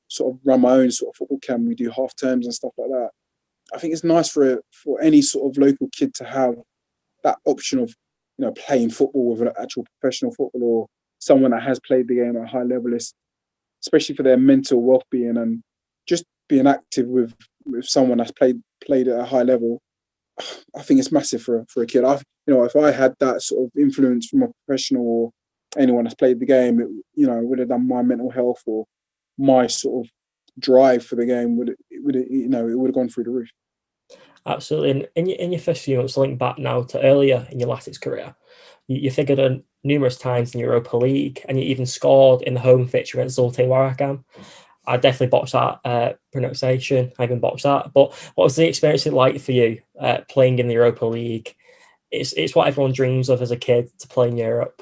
sort of run my own sort of football camp, we do half-terms and stuff like that, I think it's nice for any sort of local kid to have that option of, playing football with an actual professional footballer or someone that has played the game at a high level, especially for their mental well-being, and just being active with someone that's played at a high level. I think it's massive for a kid. If I had that sort of influence from a professional or anyone that's played the game, it would have done my mental health or my sort of drive for the game it would have gone through the roof. Absolutely. And in your first few months, link back now to earlier in your Latics career, you figured on numerous times in Europa League, and you even scored in the home fixture against Zulte Waregem. I definitely botched that pronunciation. I even botched that. But what was the experience like for you playing in the Europa League? It's what everyone dreams of as a kid, to play in Europe.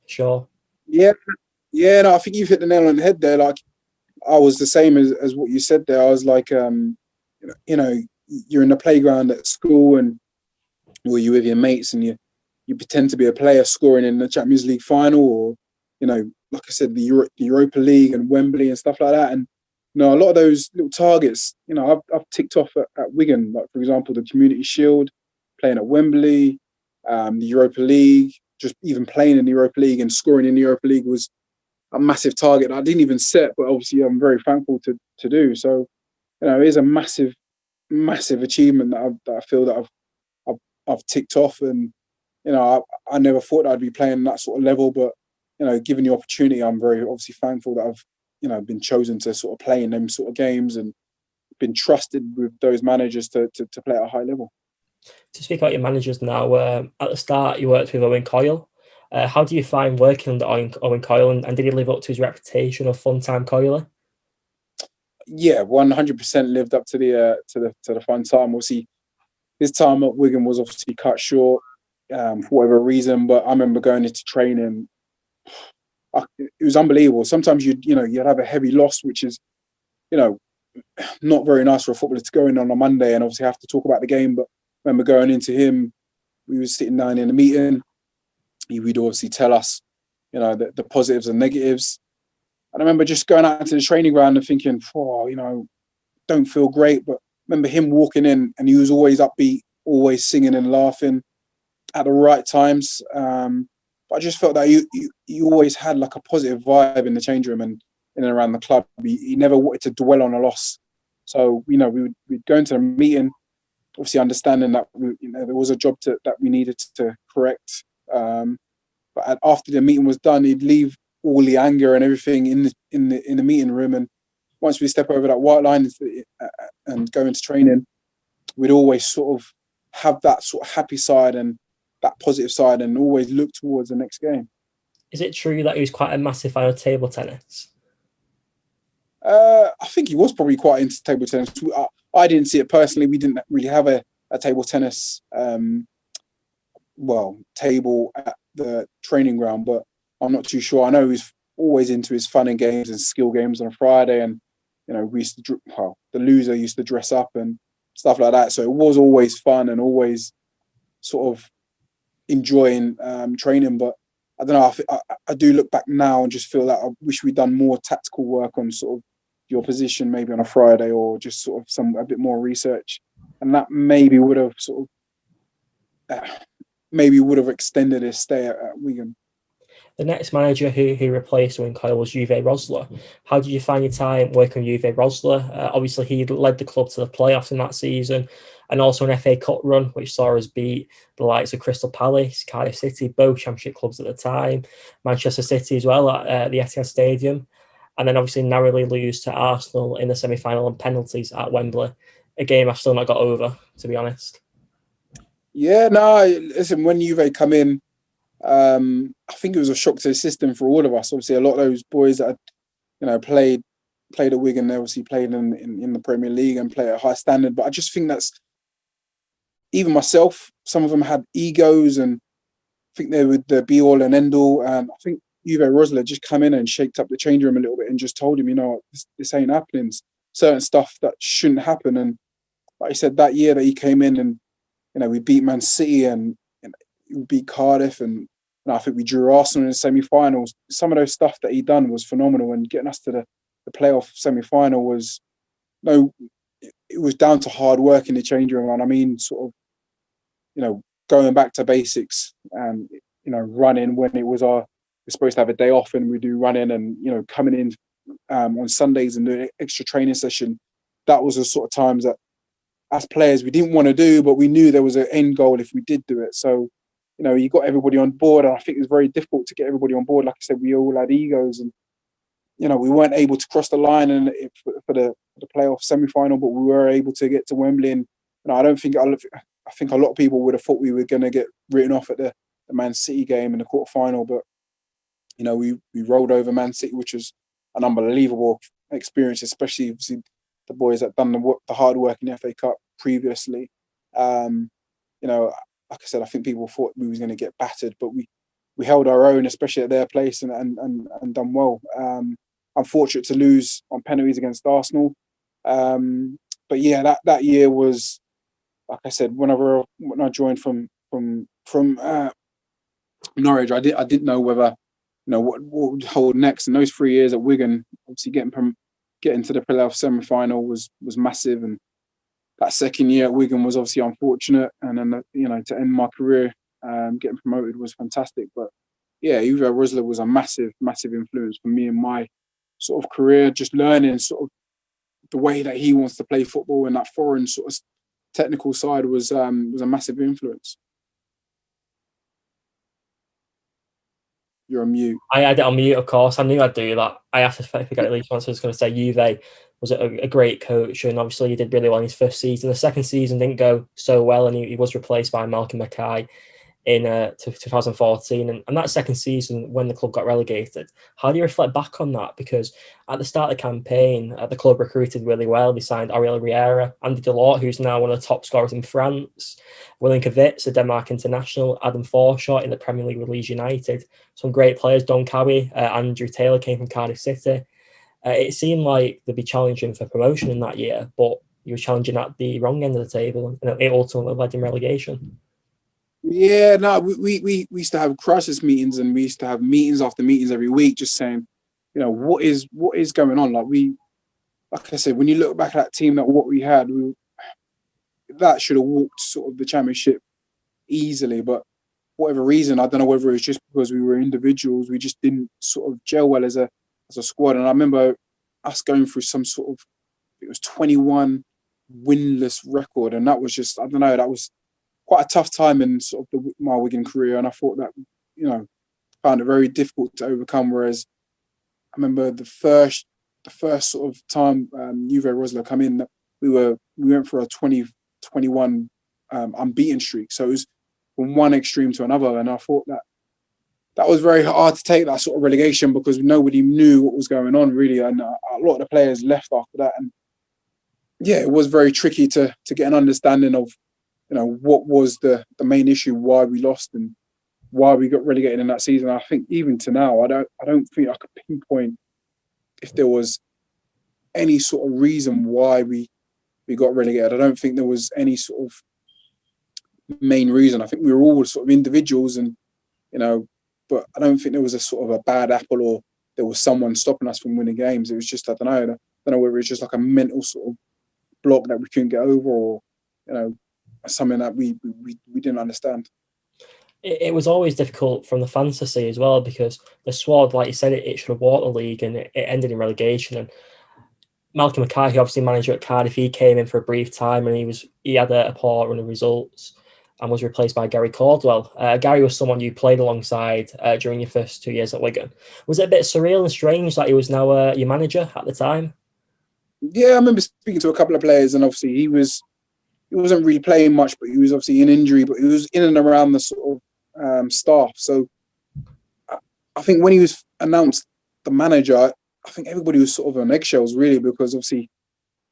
Sure. Yeah. No, I think you've hit the nail on the head there. Like, I was the same as what you said there. I was like, you're in the playground at school, and you're with your mates, and you pretend to be a player scoring in the Champions League final, or like I said, the Europa League and Wembley and stuff like that. And a lot of those little targets, I've ticked off at Wigan. Like, for example, the Community Shield, playing at Wembley, the Europa League, just even playing in the Europa League and scoring in the Europa League was a massive target that I didn't even set, but obviously I'm very thankful to do. So, it is a massive achievement that I feel that I've ticked off, and I never thought I'd be playing that sort of level, but given the opportunity, I'm very obviously thankful that I've been chosen to sort of play in them sort of games and been trusted with those managers to play at a high level. To speak about your managers now, at the start you worked with Owen Coyle. How do you find working under Owen Coyle, and did he live up to his reputation of fun-time Coyle? Yeah, 100% lived up to the fun time. Obviously, his time at Wigan was obviously cut short for whatever reason, but I remember going into training. It was unbelievable. Sometimes you'd have a heavy loss, which is not very nice for a footballer to go in on a Monday and obviously have to talk about the game. But I remember going into him, we were sitting down in a meeting. He would obviously tell us, the positives and negatives. And I remember just going out into the training ground and thinking, don't feel great. But I remember him walking in, and he was always upbeat, always singing and laughing at the right times. But I just felt that he always had like a positive vibe in the change room and in and around the club. He never wanted to dwell on a loss. So, we'd go into the meeting, obviously understanding that there was a job that we needed to correct. But after the meeting was done, he'd leave all the anger and everything in the meeting room. And once we step over that white line and go into training, we'd always sort of have that sort of happy side and that positive side, and always look towards the next game. Is it true that he was quite a massive fan of table tennis? I think he was probably quite into table tennis. I didn't see it personally. We didn't really have a table tennis table at the training ground, but I'm not too sure. I know he's always into his fun and games and skill games on a Friday, and we used to the loser used to dress up and stuff like that. So it was always fun and always sort of enjoying training. But I don't know. I do look back now and just feel that I wish we'd done more tactical work on sort of your position, maybe on a Friday, or just sort of a bit more research, and that maybe would have sort of extended his stay at Wigan. The next manager who replaced Owen Coyle was Uwe Rosler. How did you find your time working with Uwe Rosler? Obviously, he led the club to the playoffs in that season, and also an FA Cup run, which saw us beat the likes of Crystal Palace, Cardiff City, both Championship clubs at the time, Manchester City as well at the Etihad Stadium, and then obviously narrowly lose to Arsenal in the semi-final on penalties at Wembley, a game I've still not got over, to be honest. Yeah, no, listen, when Juve come in, I think it was a shock to the system for all of us. Obviously, a lot of those boys that had, played at Wigan, they obviously played in the Premier League and play at a high standard. But I just think that's, even myself, some of them had egos and I think they were the be all and end all. And I think Uwe Rosler just come in and shaked up the change room a little bit and just told him, this ain't happening. Certain stuff that shouldn't happen. And like I said, that year that he came in and, we beat Man City and we beat Cardiff and I think we drew Arsenal in the semi-finals. Some of those stuff that he done was phenomenal, and getting us to the playoff semi-final was, it was down to hard work in the change room. And I mean, sort of, going back to basics and, running when it was we're supposed to have a day off and we do running and, coming in on Sundays and doing an extra training session. That was the sort of times that as players we didn't want to do, but we knew there was an end goal if we did do it. So, you got everybody on board, and I think it was very difficult to get everybody on board. Like I said, we all had egos and, we weren't able to cross the line and for the playoff semi-final, but we were able to get to Wembley. And I think a lot of people would have thought we were going to get written off at the Man City game in the quarter-final, but, we rolled over Man City, which was an unbelievable experience, especially obviously the boys that done the hard work in the FA Cup previously. Like I said, I think people thought we was going to get battered, but we held our own, especially at their place, and done well. Unfortunate to lose on penalties against Arsenal, but yeah, that year was, like I said, when I joined from Norwich, I didn't know whether what would hold next. And those 3 years at Wigan, obviously getting to the playoff semi-final was massive, and that second year at Wigan was obviously unfortunate, and then to end my career, getting promoted was fantastic. But yeah, Uwe Rosler was a massive influence for me in my sort of career. Just learning sort of the way that he wants to play football, and that foreign sort of technical side was a massive influence. You're on mute. I had it on mute, of course. I knew I'd do that. I have to forget at least once. I was going to say Juve was a great coach, and obviously he did really well in his first season. The second season didn't go so well, and he was replaced by Malcolm Mackay in 2014. And that second season, when the club got relegated, how do you reflect back on that? Because at the start of the campaign, the club recruited really well. They signed Ariel Riera, Andy Delort, who's now one of the top scorers in France, William Kvitz, a Denmark international, Adam Forshaw in the Premier League with Leeds United, some great players, Don Cowie, Andrew Taylor came from Cardiff City. It seemed like they'd be challenging for promotion in that year, but you were challenging at the wrong end of the table, and it ultimately led in relegation. Yeah, no, we used to have crisis meetings, and we used to have meetings after meetings every week, just saying, what is going on? Like I said, when you look back at that team, that what we had, that should have walked sort of the championship easily. But for whatever reason, I don't know whether it was just because we were individuals, we just didn't sort of gel well as a squad. And I remember us going through some sort of, it was 21 winless record, and that was just, I don't know, that was quite a tough time in sort of my Wigan career, and I thought that, found it very difficult to overcome. Whereas I remember the first sort of time Uwe Rosler come in, we went for a 20-21 unbeaten streak. So it was from one extreme to another, and I thought that was very hard to take, that sort of relegation, because nobody knew what was going on really, and a lot of the players left after that. And yeah, it was very tricky to get an understanding of what was the main issue, why we lost and why we got relegated in that season. I think even to now, I don't think I could pinpoint if there was any sort of reason why we got relegated. I don't think there was any sort of main reason. I think we were all sort of individuals, and but I don't think there was a sort of a bad apple, or there was someone stopping us from winning games. It was just, I don't know whether it's just like a mental sort of block that we couldn't get over, or something that we didn't understand. It was always difficult from the fans to see as well, because the squad, like you said, it should have walked the league, and it ended in relegation. And Malcolm Mackay, who obviously manager at Cardiff, he came in for a brief time and he had a poor run of results and was replaced by Gary Caldwell. Gary was someone you played alongside during your first 2 years at Wigan. Was it a bit surreal and strange that he was now your manager at the time? Yeah, I remember speaking to a couple of players, and obviously he wasn't really playing much, but he was obviously in injury, but he was in and around the sort of staff. So I think when he was announced the manager, I think everybody was sort of on eggshells, really, because obviously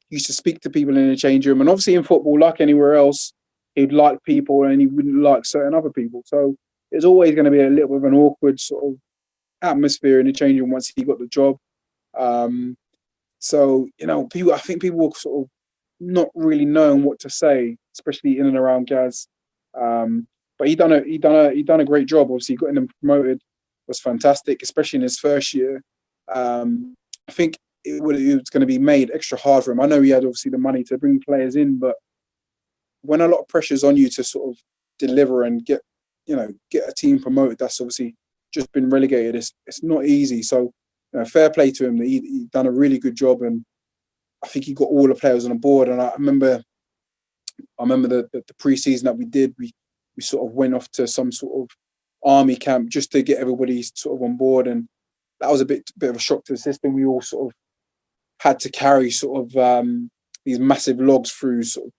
he used to speak to people in the change room, and obviously in football, like anywhere else, he'd like people and he wouldn't like certain other people. So it's always going to be a little bit of an awkward sort of atmosphere in the change room once he got the job. So, I think people were sort of not really knowing what to say, especially in and around Gaz. But he done a great job. Obviously, getting him promoted was fantastic, especially in his first year. I think it was going to be made extra hard for him. I know he had obviously the money to bring players in, but when a lot of pressure's on you to sort of deliver and get a team promoted, that's obviously just been relegated. It's not easy. So fair play to him. He done a really good job, and I think he got all the players on board. And I remember the pre-season that we did. We sort of went off to some sort of army camp just to get everybody sort of on board, and that was a bit of a shock to the system. We all sort of had to carry sort of these massive logs through sort of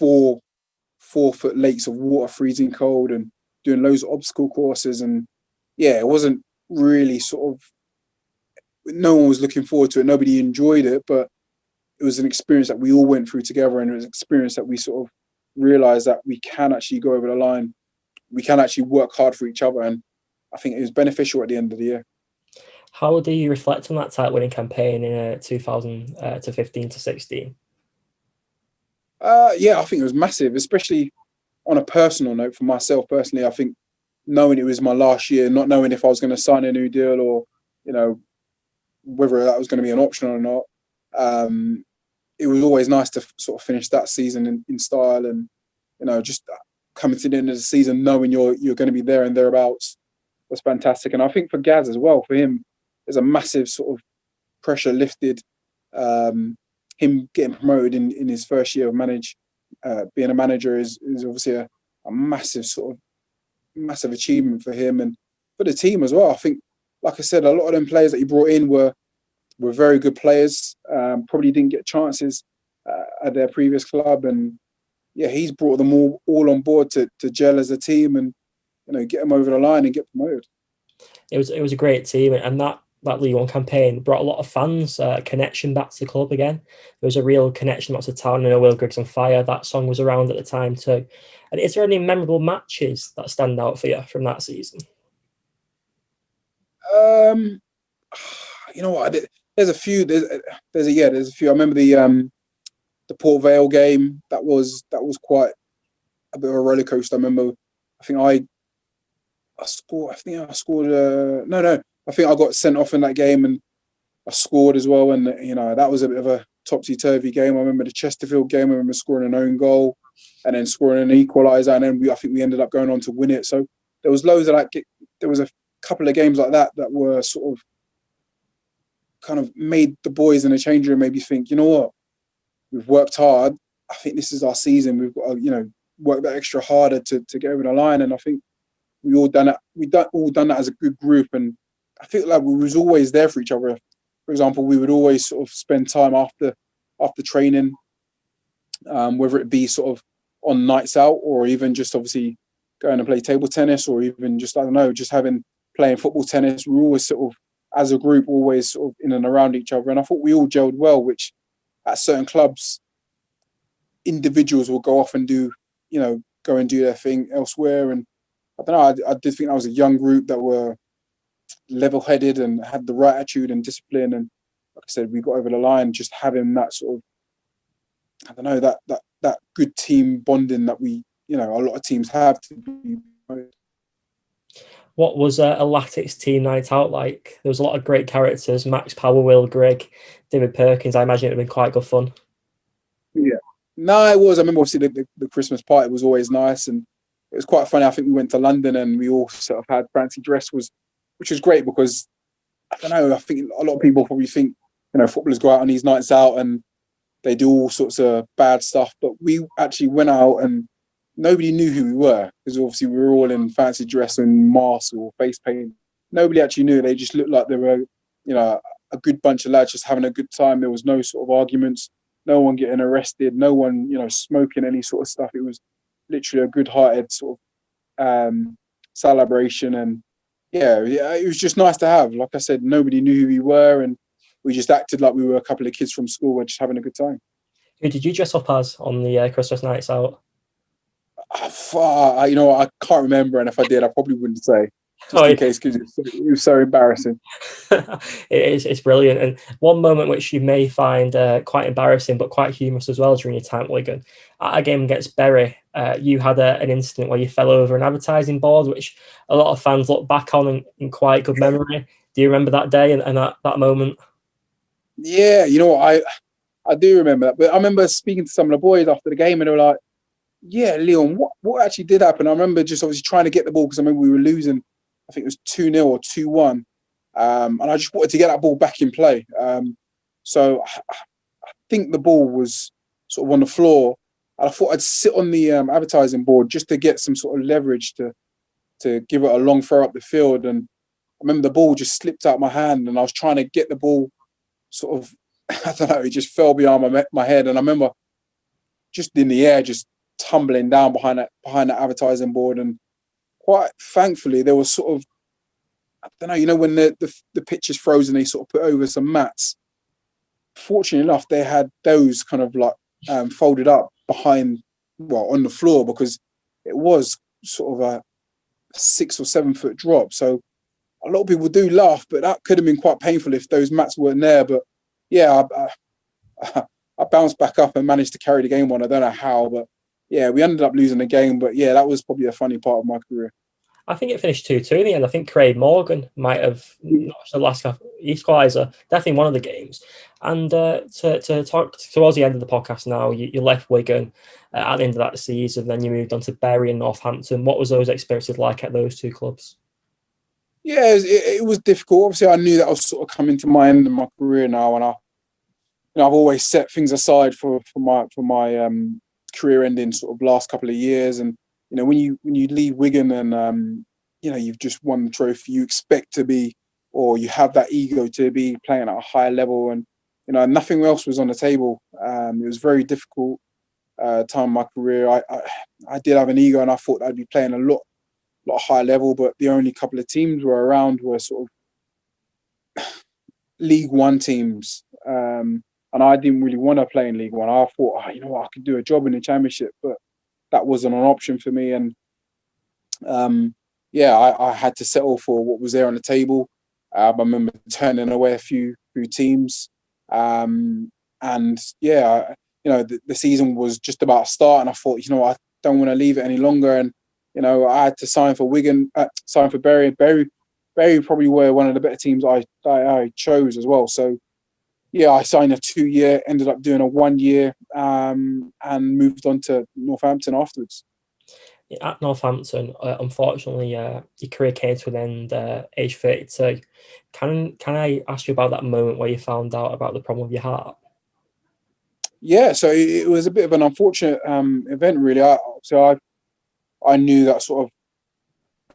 4-foot lakes of water, freezing cold, and doing loads of obstacle courses. And yeah, it wasn't really sort of, no one was looking forward to it. Nobody enjoyed it, but it was an experience that we all went through together, and it was an experience that we sort of realized that we can actually go over the line. We can actually work hard for each other, and I think it was beneficial at the end of the year. How do you reflect on that title winning campaign in 2015 to 16? Yeah, I think it was massive, especially on a personal note for myself personally. I think knowing it was my last year, not knowing if I was going to sign a new deal or, whether that was going to be an option or not. It was always nice to sort of finish that season in style, and, just coming to the end of the season, knowing you're going to be there and thereabouts was fantastic. And I think for Gaz as well, for him, there's a massive sort of pressure lifted. Him getting promoted in his first year of being a manager is obviously a massive achievement for him and for the team as well. I think, like I said, a lot of them players that he brought in were very good players. Probably didn't get chances at their previous club, and yeah, he's brought them all on board to gel as a team and get them over the line and get promoted. It was a great team, and that League One campaign brought a lot of fans connection back to the club again. There was a real connection back to the town. Will Griggs on Fire, that song was around at the time too. And is there any memorable matches that stand out for you from that season? You know what? There's a few. There's a few. I remember the Port Vale game. That was quite a bit of a roller coaster. I remember. I think I scored. No. I think I got sent off in that game, and I scored as well. And that was a bit of a topsy-turvy game. I remember the Chesterfield game. I remember scoring an own goal, and then scoring an equaliser, and then I think we ended up going on to win it. So there was loads of that. There was a couple of games like that were sort of kind of made the boys in the change room maybe think, you know what, we've worked hard. I think this is our season. We've got to, work that extra harder to get over the line. And I think we all done it. All done that as a good group. And I feel like we was always there for each other. For example, we would always sort of spend time after training, whether it be sort of on nights out or even just obviously going to play table tennis or even just, I don't know, just playing football, tennis. We were always sort of, as a group, always sort of in and around each other. And I thought we all gelled well, which at certain clubs, individuals will go off and do their thing elsewhere. And I don't know, I did think that was a young group that were level-headed and had the right attitude and discipline. And like I said, we got over the line just having that sort of, I don't know, that good team bonding that we, a lot of teams have to be. What was a Latics team night out like? There was a lot of great characters: Max Power, Will Grigg, David Perkins. I imagine it would have been quite good fun. Yeah. No, it was. I remember obviously the Christmas party was always nice, and it was quite funny. I think we went to London and we all sort of had fancy dress, which was great because, I don't know, I think a lot of people probably think footballers go out on these nights out and they do all sorts of bad stuff. But we actually went out and nobody knew who we were, because obviously we were all in fancy dress and masks or face paint. Nobody actually knew. They just looked like they were, a good bunch of lads just having a good time. There was no sort of arguments, no one getting arrested, no one, smoking any sort of stuff. It was literally a good-hearted sort of celebration. And yeah, it was just nice to have. Like I said, nobody knew who we were, and we just acted like we were a couple of kids from school and just having a good time. Who did you dress up as on the Christmas nights out? I can't remember, and if I did, I probably wouldn't say, just in case, because it was so embarrassing. It's brilliant. And one moment which you may find quite embarrassing, but quite humorous as well during your time at Wigan, at a game against Bury, you had an incident where you fell over an advertising board, which a lot of fans look back on in quite good memory. Do you remember that day and that moment? Yeah, I do remember that. But I remember speaking to some of the boys after the game, and they were like, yeah, Leon, what actually did happen? I remember just obviously trying to get the ball, because I remember we were losing, I think it was 2-0 or 2-1. And I just wanted to get that ball back in play. So I think the ball was sort of on the floor. And I thought I'd sit on the advertising board just to get some sort of leverage to give it a long throw up the field. And I remember the ball just slipped out my hand, and I was trying to get the ball sort of, I don't know, it just fell behind my head. And I remember just in the air, just tumbling down behind that advertising board. And quite thankfully, there was sort of, I don't know, when the pitch is frozen, they sort of put over some mats. Fortunately enough, they had those kind of like folded up on the floor, because it was sort of a 6 or 7 foot drop. So a lot of people do laugh, but that could have been quite painful if those mats weren't there. But yeah, I bounced back up and managed to carry the game on. I don't know how, but yeah, we ended up losing the game. But yeah, that was probably a funny part of my career. I think it finished 2-2 in the end. I think Craig Morgan might have notched the last equaliser, definitely one of the games. And to talk towards the end of the podcast now, you left Wigan at the end of that season, then you moved on to Bury and Northampton. What was those experiences like at those two clubs? Yeah, it was difficult. Obviously, I knew that I was sort of coming to my end of my career now, and I've always set things aside for my career ending sort of last couple of years. And when you leave Wigan and you've just won the trophy, you expect to be, or you have that ego to be playing at a higher level, and nothing else was on the table. It was a very difficult time in my career. I did have an ego, and I thought I'd be playing a lot higher level, but the only couple of teams were around were sort of League One teams, and I didn't really want to play in League One. I thought, I could do a job in the Championship, but that wasn't an option for me. And I had to settle for what was there on the table. I remember turning away a few teams, the season was just about to start, and I thought, I don't want to leave it any longer. And I had to sign for Wigan, sign for Bury. Bury probably were one of the better teams I chose as well. So yeah, I signed a 2-year, ended up doing a 1-year, and moved on to Northampton afterwards. At Northampton, unfortunately, your career came to an end age 32. Can I ask you about that moment where you found out about the problem with your heart? Yeah, so it was a bit of an unfortunate event, really. I knew that sort of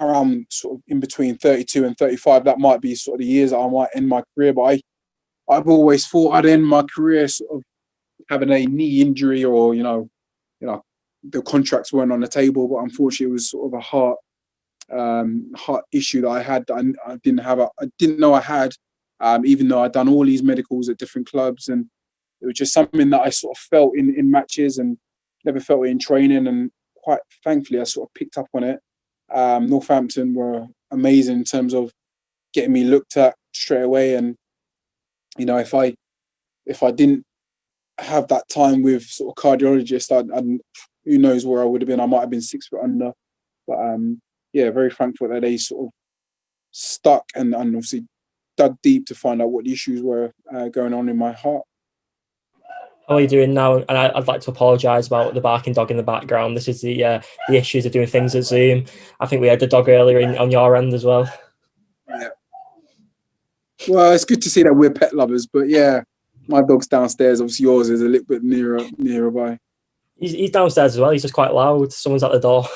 around sort of in between 32 and 35, that might be sort of the years that I might end my career. But I've always thought I'd end my career sort of having a knee injury, or the contracts weren't on the table. But unfortunately, it was sort of a heart issue that I had that I didn't know I had, even though I'd done all these medicals at different clubs, and it was just something that I sort of felt in matches and never felt it in training. And quite thankfully, I sort of picked up on it. Northampton were amazing in terms of getting me looked at straight away. And if I didn't have that time with sort of cardiologist, I'd who knows where I would have been. I might have been 6 foot under. But very thankful that they sort of stuck and obviously dug deep to find out what the issues were going on in my heart. How are you doing now? And I'd like to apologise about the barking dog in the background. This is the issues of doing things at Zoom. I think we had the dog earlier on your end as well. Yeah. Well, it's good to see that we're pet lovers, but yeah, My dog's downstairs. Obviously, yours is a little bit nearby. He's downstairs as well. He's just quite loud. Someone's at the door.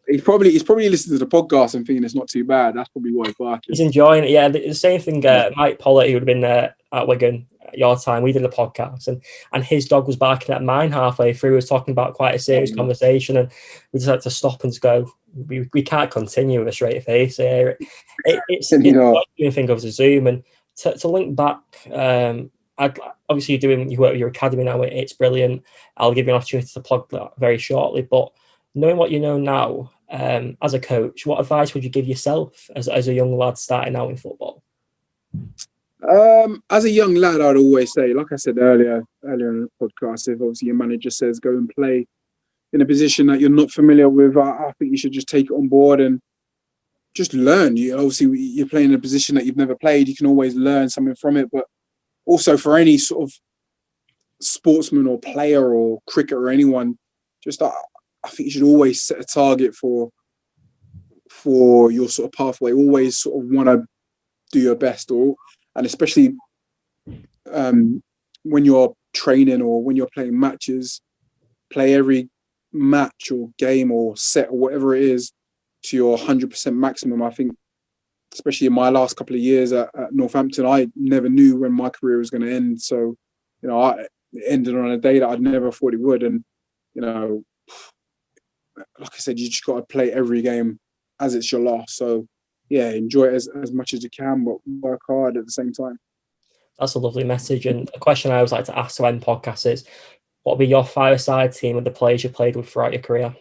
He's probably listening to the podcast and thinking it's not too bad. That's probably why he's barking. He's enjoying it. Yeah, the same thing. Mike Pollett, who would have been there at Wigan at your time, we did a podcast, and his dog was barking at mine halfway through. He was talking about quite a serious conversation, and we just had to stop and just go, we can't continue with a straight face here. It's doing thing over Zoom, and to link back. Obviously, you work with your academy now. It's brilliant. I'll give you an opportunity to plug that very shortly. But knowing what you know now, as a coach, what advice would you give yourself as a young lad starting out in football? As a young lad, I'd always say, like I said earlier in the podcast, if obviously your manager says go and play in a position that you're not familiar with, I think you should just take it on board and just learn. Obviously, you're playing in a position that you've never played. You can always learn something from it, but also for any sort of sportsman or player or cricketer or anyone, just I think you should always set a target for your sort of pathway. Always sort of want to do your best, and especially when you're training or when you're playing matches, play every match or game or set or whatever it is to your 100% maximum. I think, especially in my last couple of years at Northampton, I never knew when my career was going to end. So, it ended on a day that I'd never thought it would. And, like I said, you just got to play every game as it's your last. So, yeah, enjoy it as much as you can, but work hard at the same time. That's a lovely message. And a question I always like to ask to end podcasts is, what will be your five-a-side team of the players you played with throughout your career?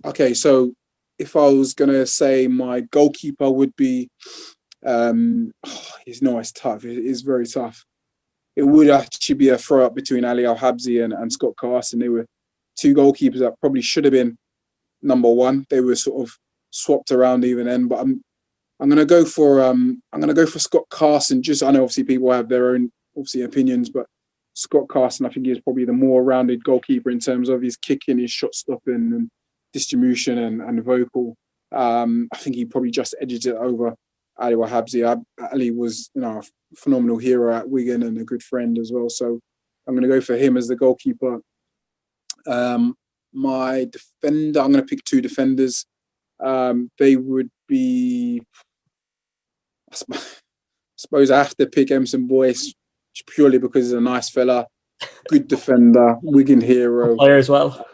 Okay, so if I was going to say my goalkeeper would be, it's tough. It is very tough. It would actually be a throw-up between Ali Al-Habsi and Scott Carson. They were two goalkeepers that probably should have been number one. They were sort of swapped around even then, but I'm going to go for Scott Carson. Just, I know obviously people have their own opinions, but Scott Carson, I think, is probably the more rounded goalkeeper in terms of his kicking, his shot stopping, and distribution and vocal. I think he probably just edged it over Ali Wahabzi. Ali was, a phenomenal hero at Wigan and a good friend as well. So I'm going to go for him as the goalkeeper. My defender, I'm going to pick two defenders. They would be, I suppose I have to pick Emerson Boyce purely because he's a nice fella, good defender, Wigan hero. Player as well.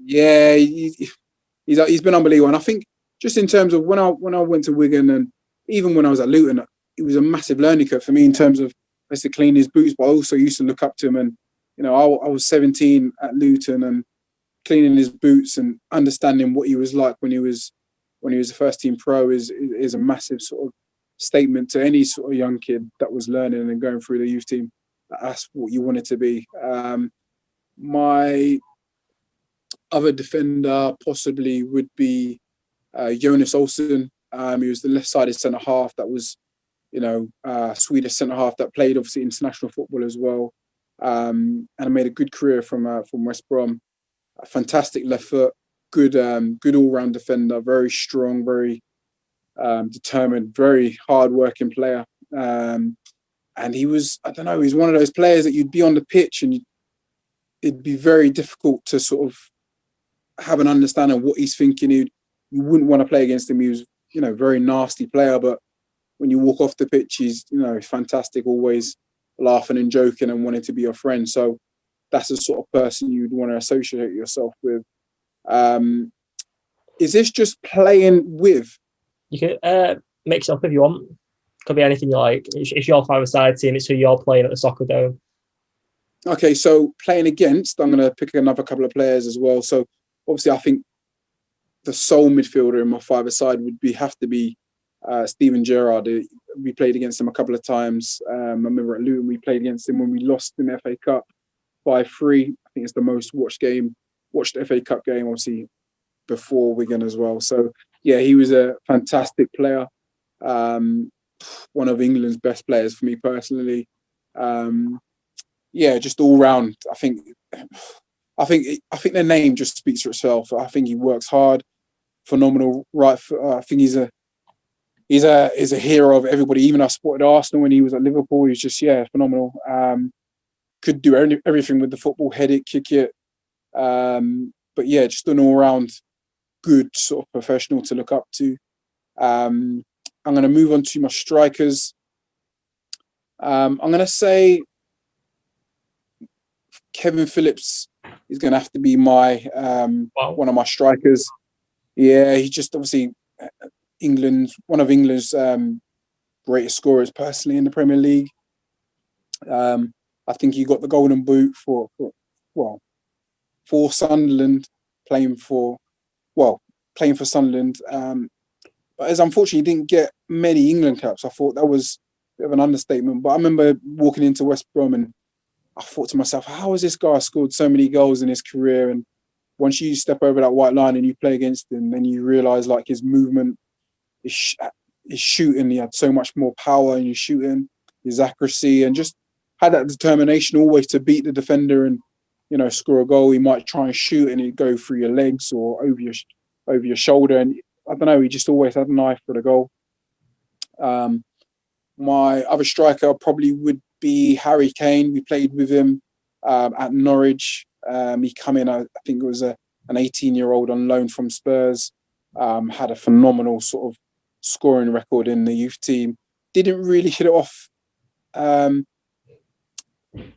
Yeah, he's been unbelievable. And I think just in terms of when I went to Wigan and even when I was at Luton, it was a massive learning curve for me in terms of to clean his boots, but I also used to look up to him. And, I was 17 at Luton and cleaning his boots and understanding what he was like when he was a first team pro is a massive sort of statement to any sort of young kid that was learning and going through the youth team. That's what you want it to be. My other defender possibly would be Jonas Olsson. He was the left-sided centre-half that was, Swedish centre-half that played obviously international football as well, and made a good career from West Brom. A fantastic left foot, good all-round defender, very strong, very determined, very hard-working player. And he was, he's one of those players that you'd be on the pitch and it'd be very difficult to sort of have an understanding of what he's thinking. You wouldn't want to play against him. He was, very nasty player, but when you walk off the pitch, he's fantastic, always laughing and joking and wanting to be your friend. So that's the sort of person you'd want to associate yourself with. Is this just playing with? You can mix it up if you want. Could be anything you like. It's your five-a-side team. It's who you're playing at the Soccer Dome. Okay, so playing against, I'm going to pick another couple of players as well. So obviously, I think the sole midfielder in my five-a-side would have to be Steven Gerrard. We played against him a couple of times. I remember at Luton we played against him when we lost in the FA Cup by 3. I think it's the most watched FA Cup game, obviously, before Wigan as well. So, yeah, he was a fantastic player. One of England's best players for me personally. Just all round. I think the name just speaks for itself. I think he works hard, phenomenal right foot. I think he's he's a hero of everybody. Even I supported Arsenal when he was at Liverpool. He was just phenomenal. Could do everything with the football, head it, kick it. But yeah, just an all round good sort of professional to look up to. I'm going to move on to my strikers. I'm going to say Kevin Phillips is going to have to be my one of my strikers. Yeah, he's just obviously one of England's greatest scorers personally in the Premier League. I think he got the Golden Boot for Sunderland, playing for Sunderland. But as unfortunately he didn't get many England caps, I thought that was a bit of an understatement. But I remember walking into West Brom and I thought to myself, how has this guy scored so many goals in his career? And once you step over that white line and you play against him, then you realise like his movement, his shooting, he had so much more power in his shooting, his accuracy, and just had that determination always to beat the defender and, you know, score a goal. He might try and shoot and he'd go through your legs or over your shoulder. And I don't know, he just always had an eye for the goal. My other striker probably would be Harry Kane. We played with him at Norwich. He come in, I think it was an 18-year-old on loan from Spurs. Had a phenomenal sort of scoring record in the youth team. Didn't really hit it off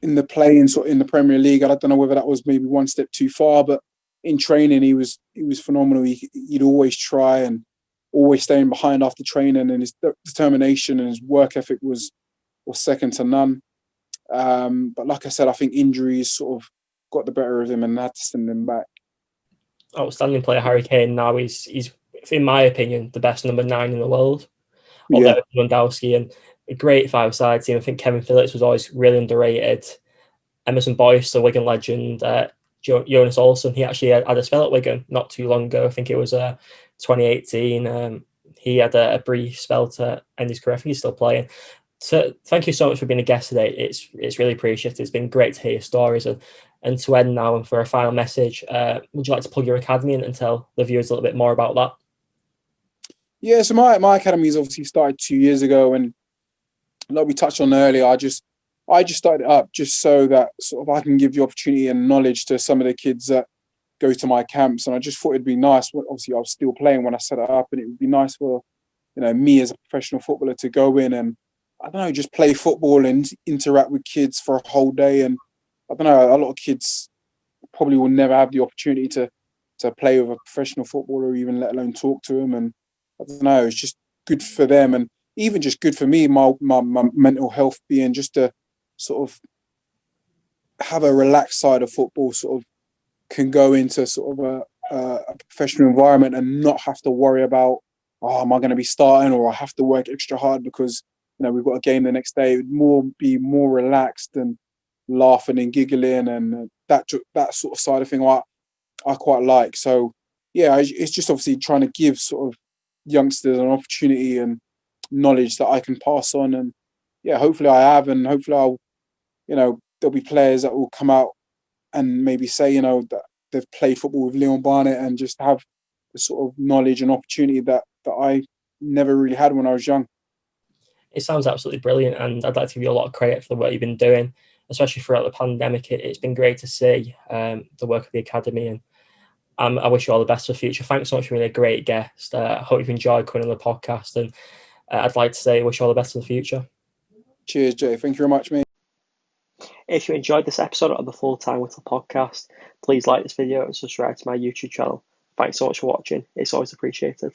in the play in the Premier League. I don't know whether that was maybe one step too far, but in training he was phenomenal. He'd always try and always staying behind after training, and his determination and his work ethic was second to none. But like I said, I think injuries sort of got the better of him and had to send him back. Outstanding player Harry Kane. Now he's in my opinion the best number 9 in the world. Although Lewandowski, and a great 5-a-side team. I think Kevin Phillips was always really underrated. Emerson Boyce, the Wigan legend, Jonas Olsson, he actually had a spell at Wigan not too long ago. I think it was 2018. He had a brief spell to end his career. I think he's still playing. So thank you so much for being a guest today. It's really appreciated. It's been great to hear your stories. And to end now, and for a final message, would you like to plug your academy and tell the viewers a little bit more about that? Yeah, so my academy has obviously started 2 years ago, and like we touched on earlier, I just started it up just so that sort of I can give the opportunity and knowledge to some of the kids that go to my camps. And I just thought it'd be nice. Obviously, I was still playing when I set it up, and it would be nice for, you know, me as a professional footballer to go in and, I don't know, just play football and interact with kids for a whole day. And I don't know, a lot of kids probably will never have the opportunity to play with a professional footballer, or even let alone talk to them. And I don't know, it's just good for them, and even just good for me, my mental health, being just to sort of have a relaxed side of football, sort of can go into sort of a professional environment and not have to worry about, oh, am I going to be starting, or I have to work extra hard because, you know, we've got a game the next day. It would be more relaxed and laughing and giggling, and that sort of side of thing I quite like. So yeah, it's just obviously trying to give sort of youngsters an opportunity and knowledge that I can pass on. And yeah, hopefully I have, and hopefully there'll be players that will come out and maybe say, you know, that they've played football with Leon Barnett and just have the sort of knowledge and opportunity that I never really had when I was young. It sounds absolutely brilliant, and I'd like to give you a lot of credit for the work you've been doing, especially throughout the pandemic. It's been great to see the work of the academy, and I wish you all the best for the future. Thanks so much for being a great guest. I hope you've enjoyed coming on the podcast, and I'd like to say wish you all the best for the future. Cheers, Jay. Thank you very much, mate. If you enjoyed this episode of the Full-Time Whittle Podcast, please like this video and subscribe to my YouTube channel. Thanks so much for watching. It's always appreciated.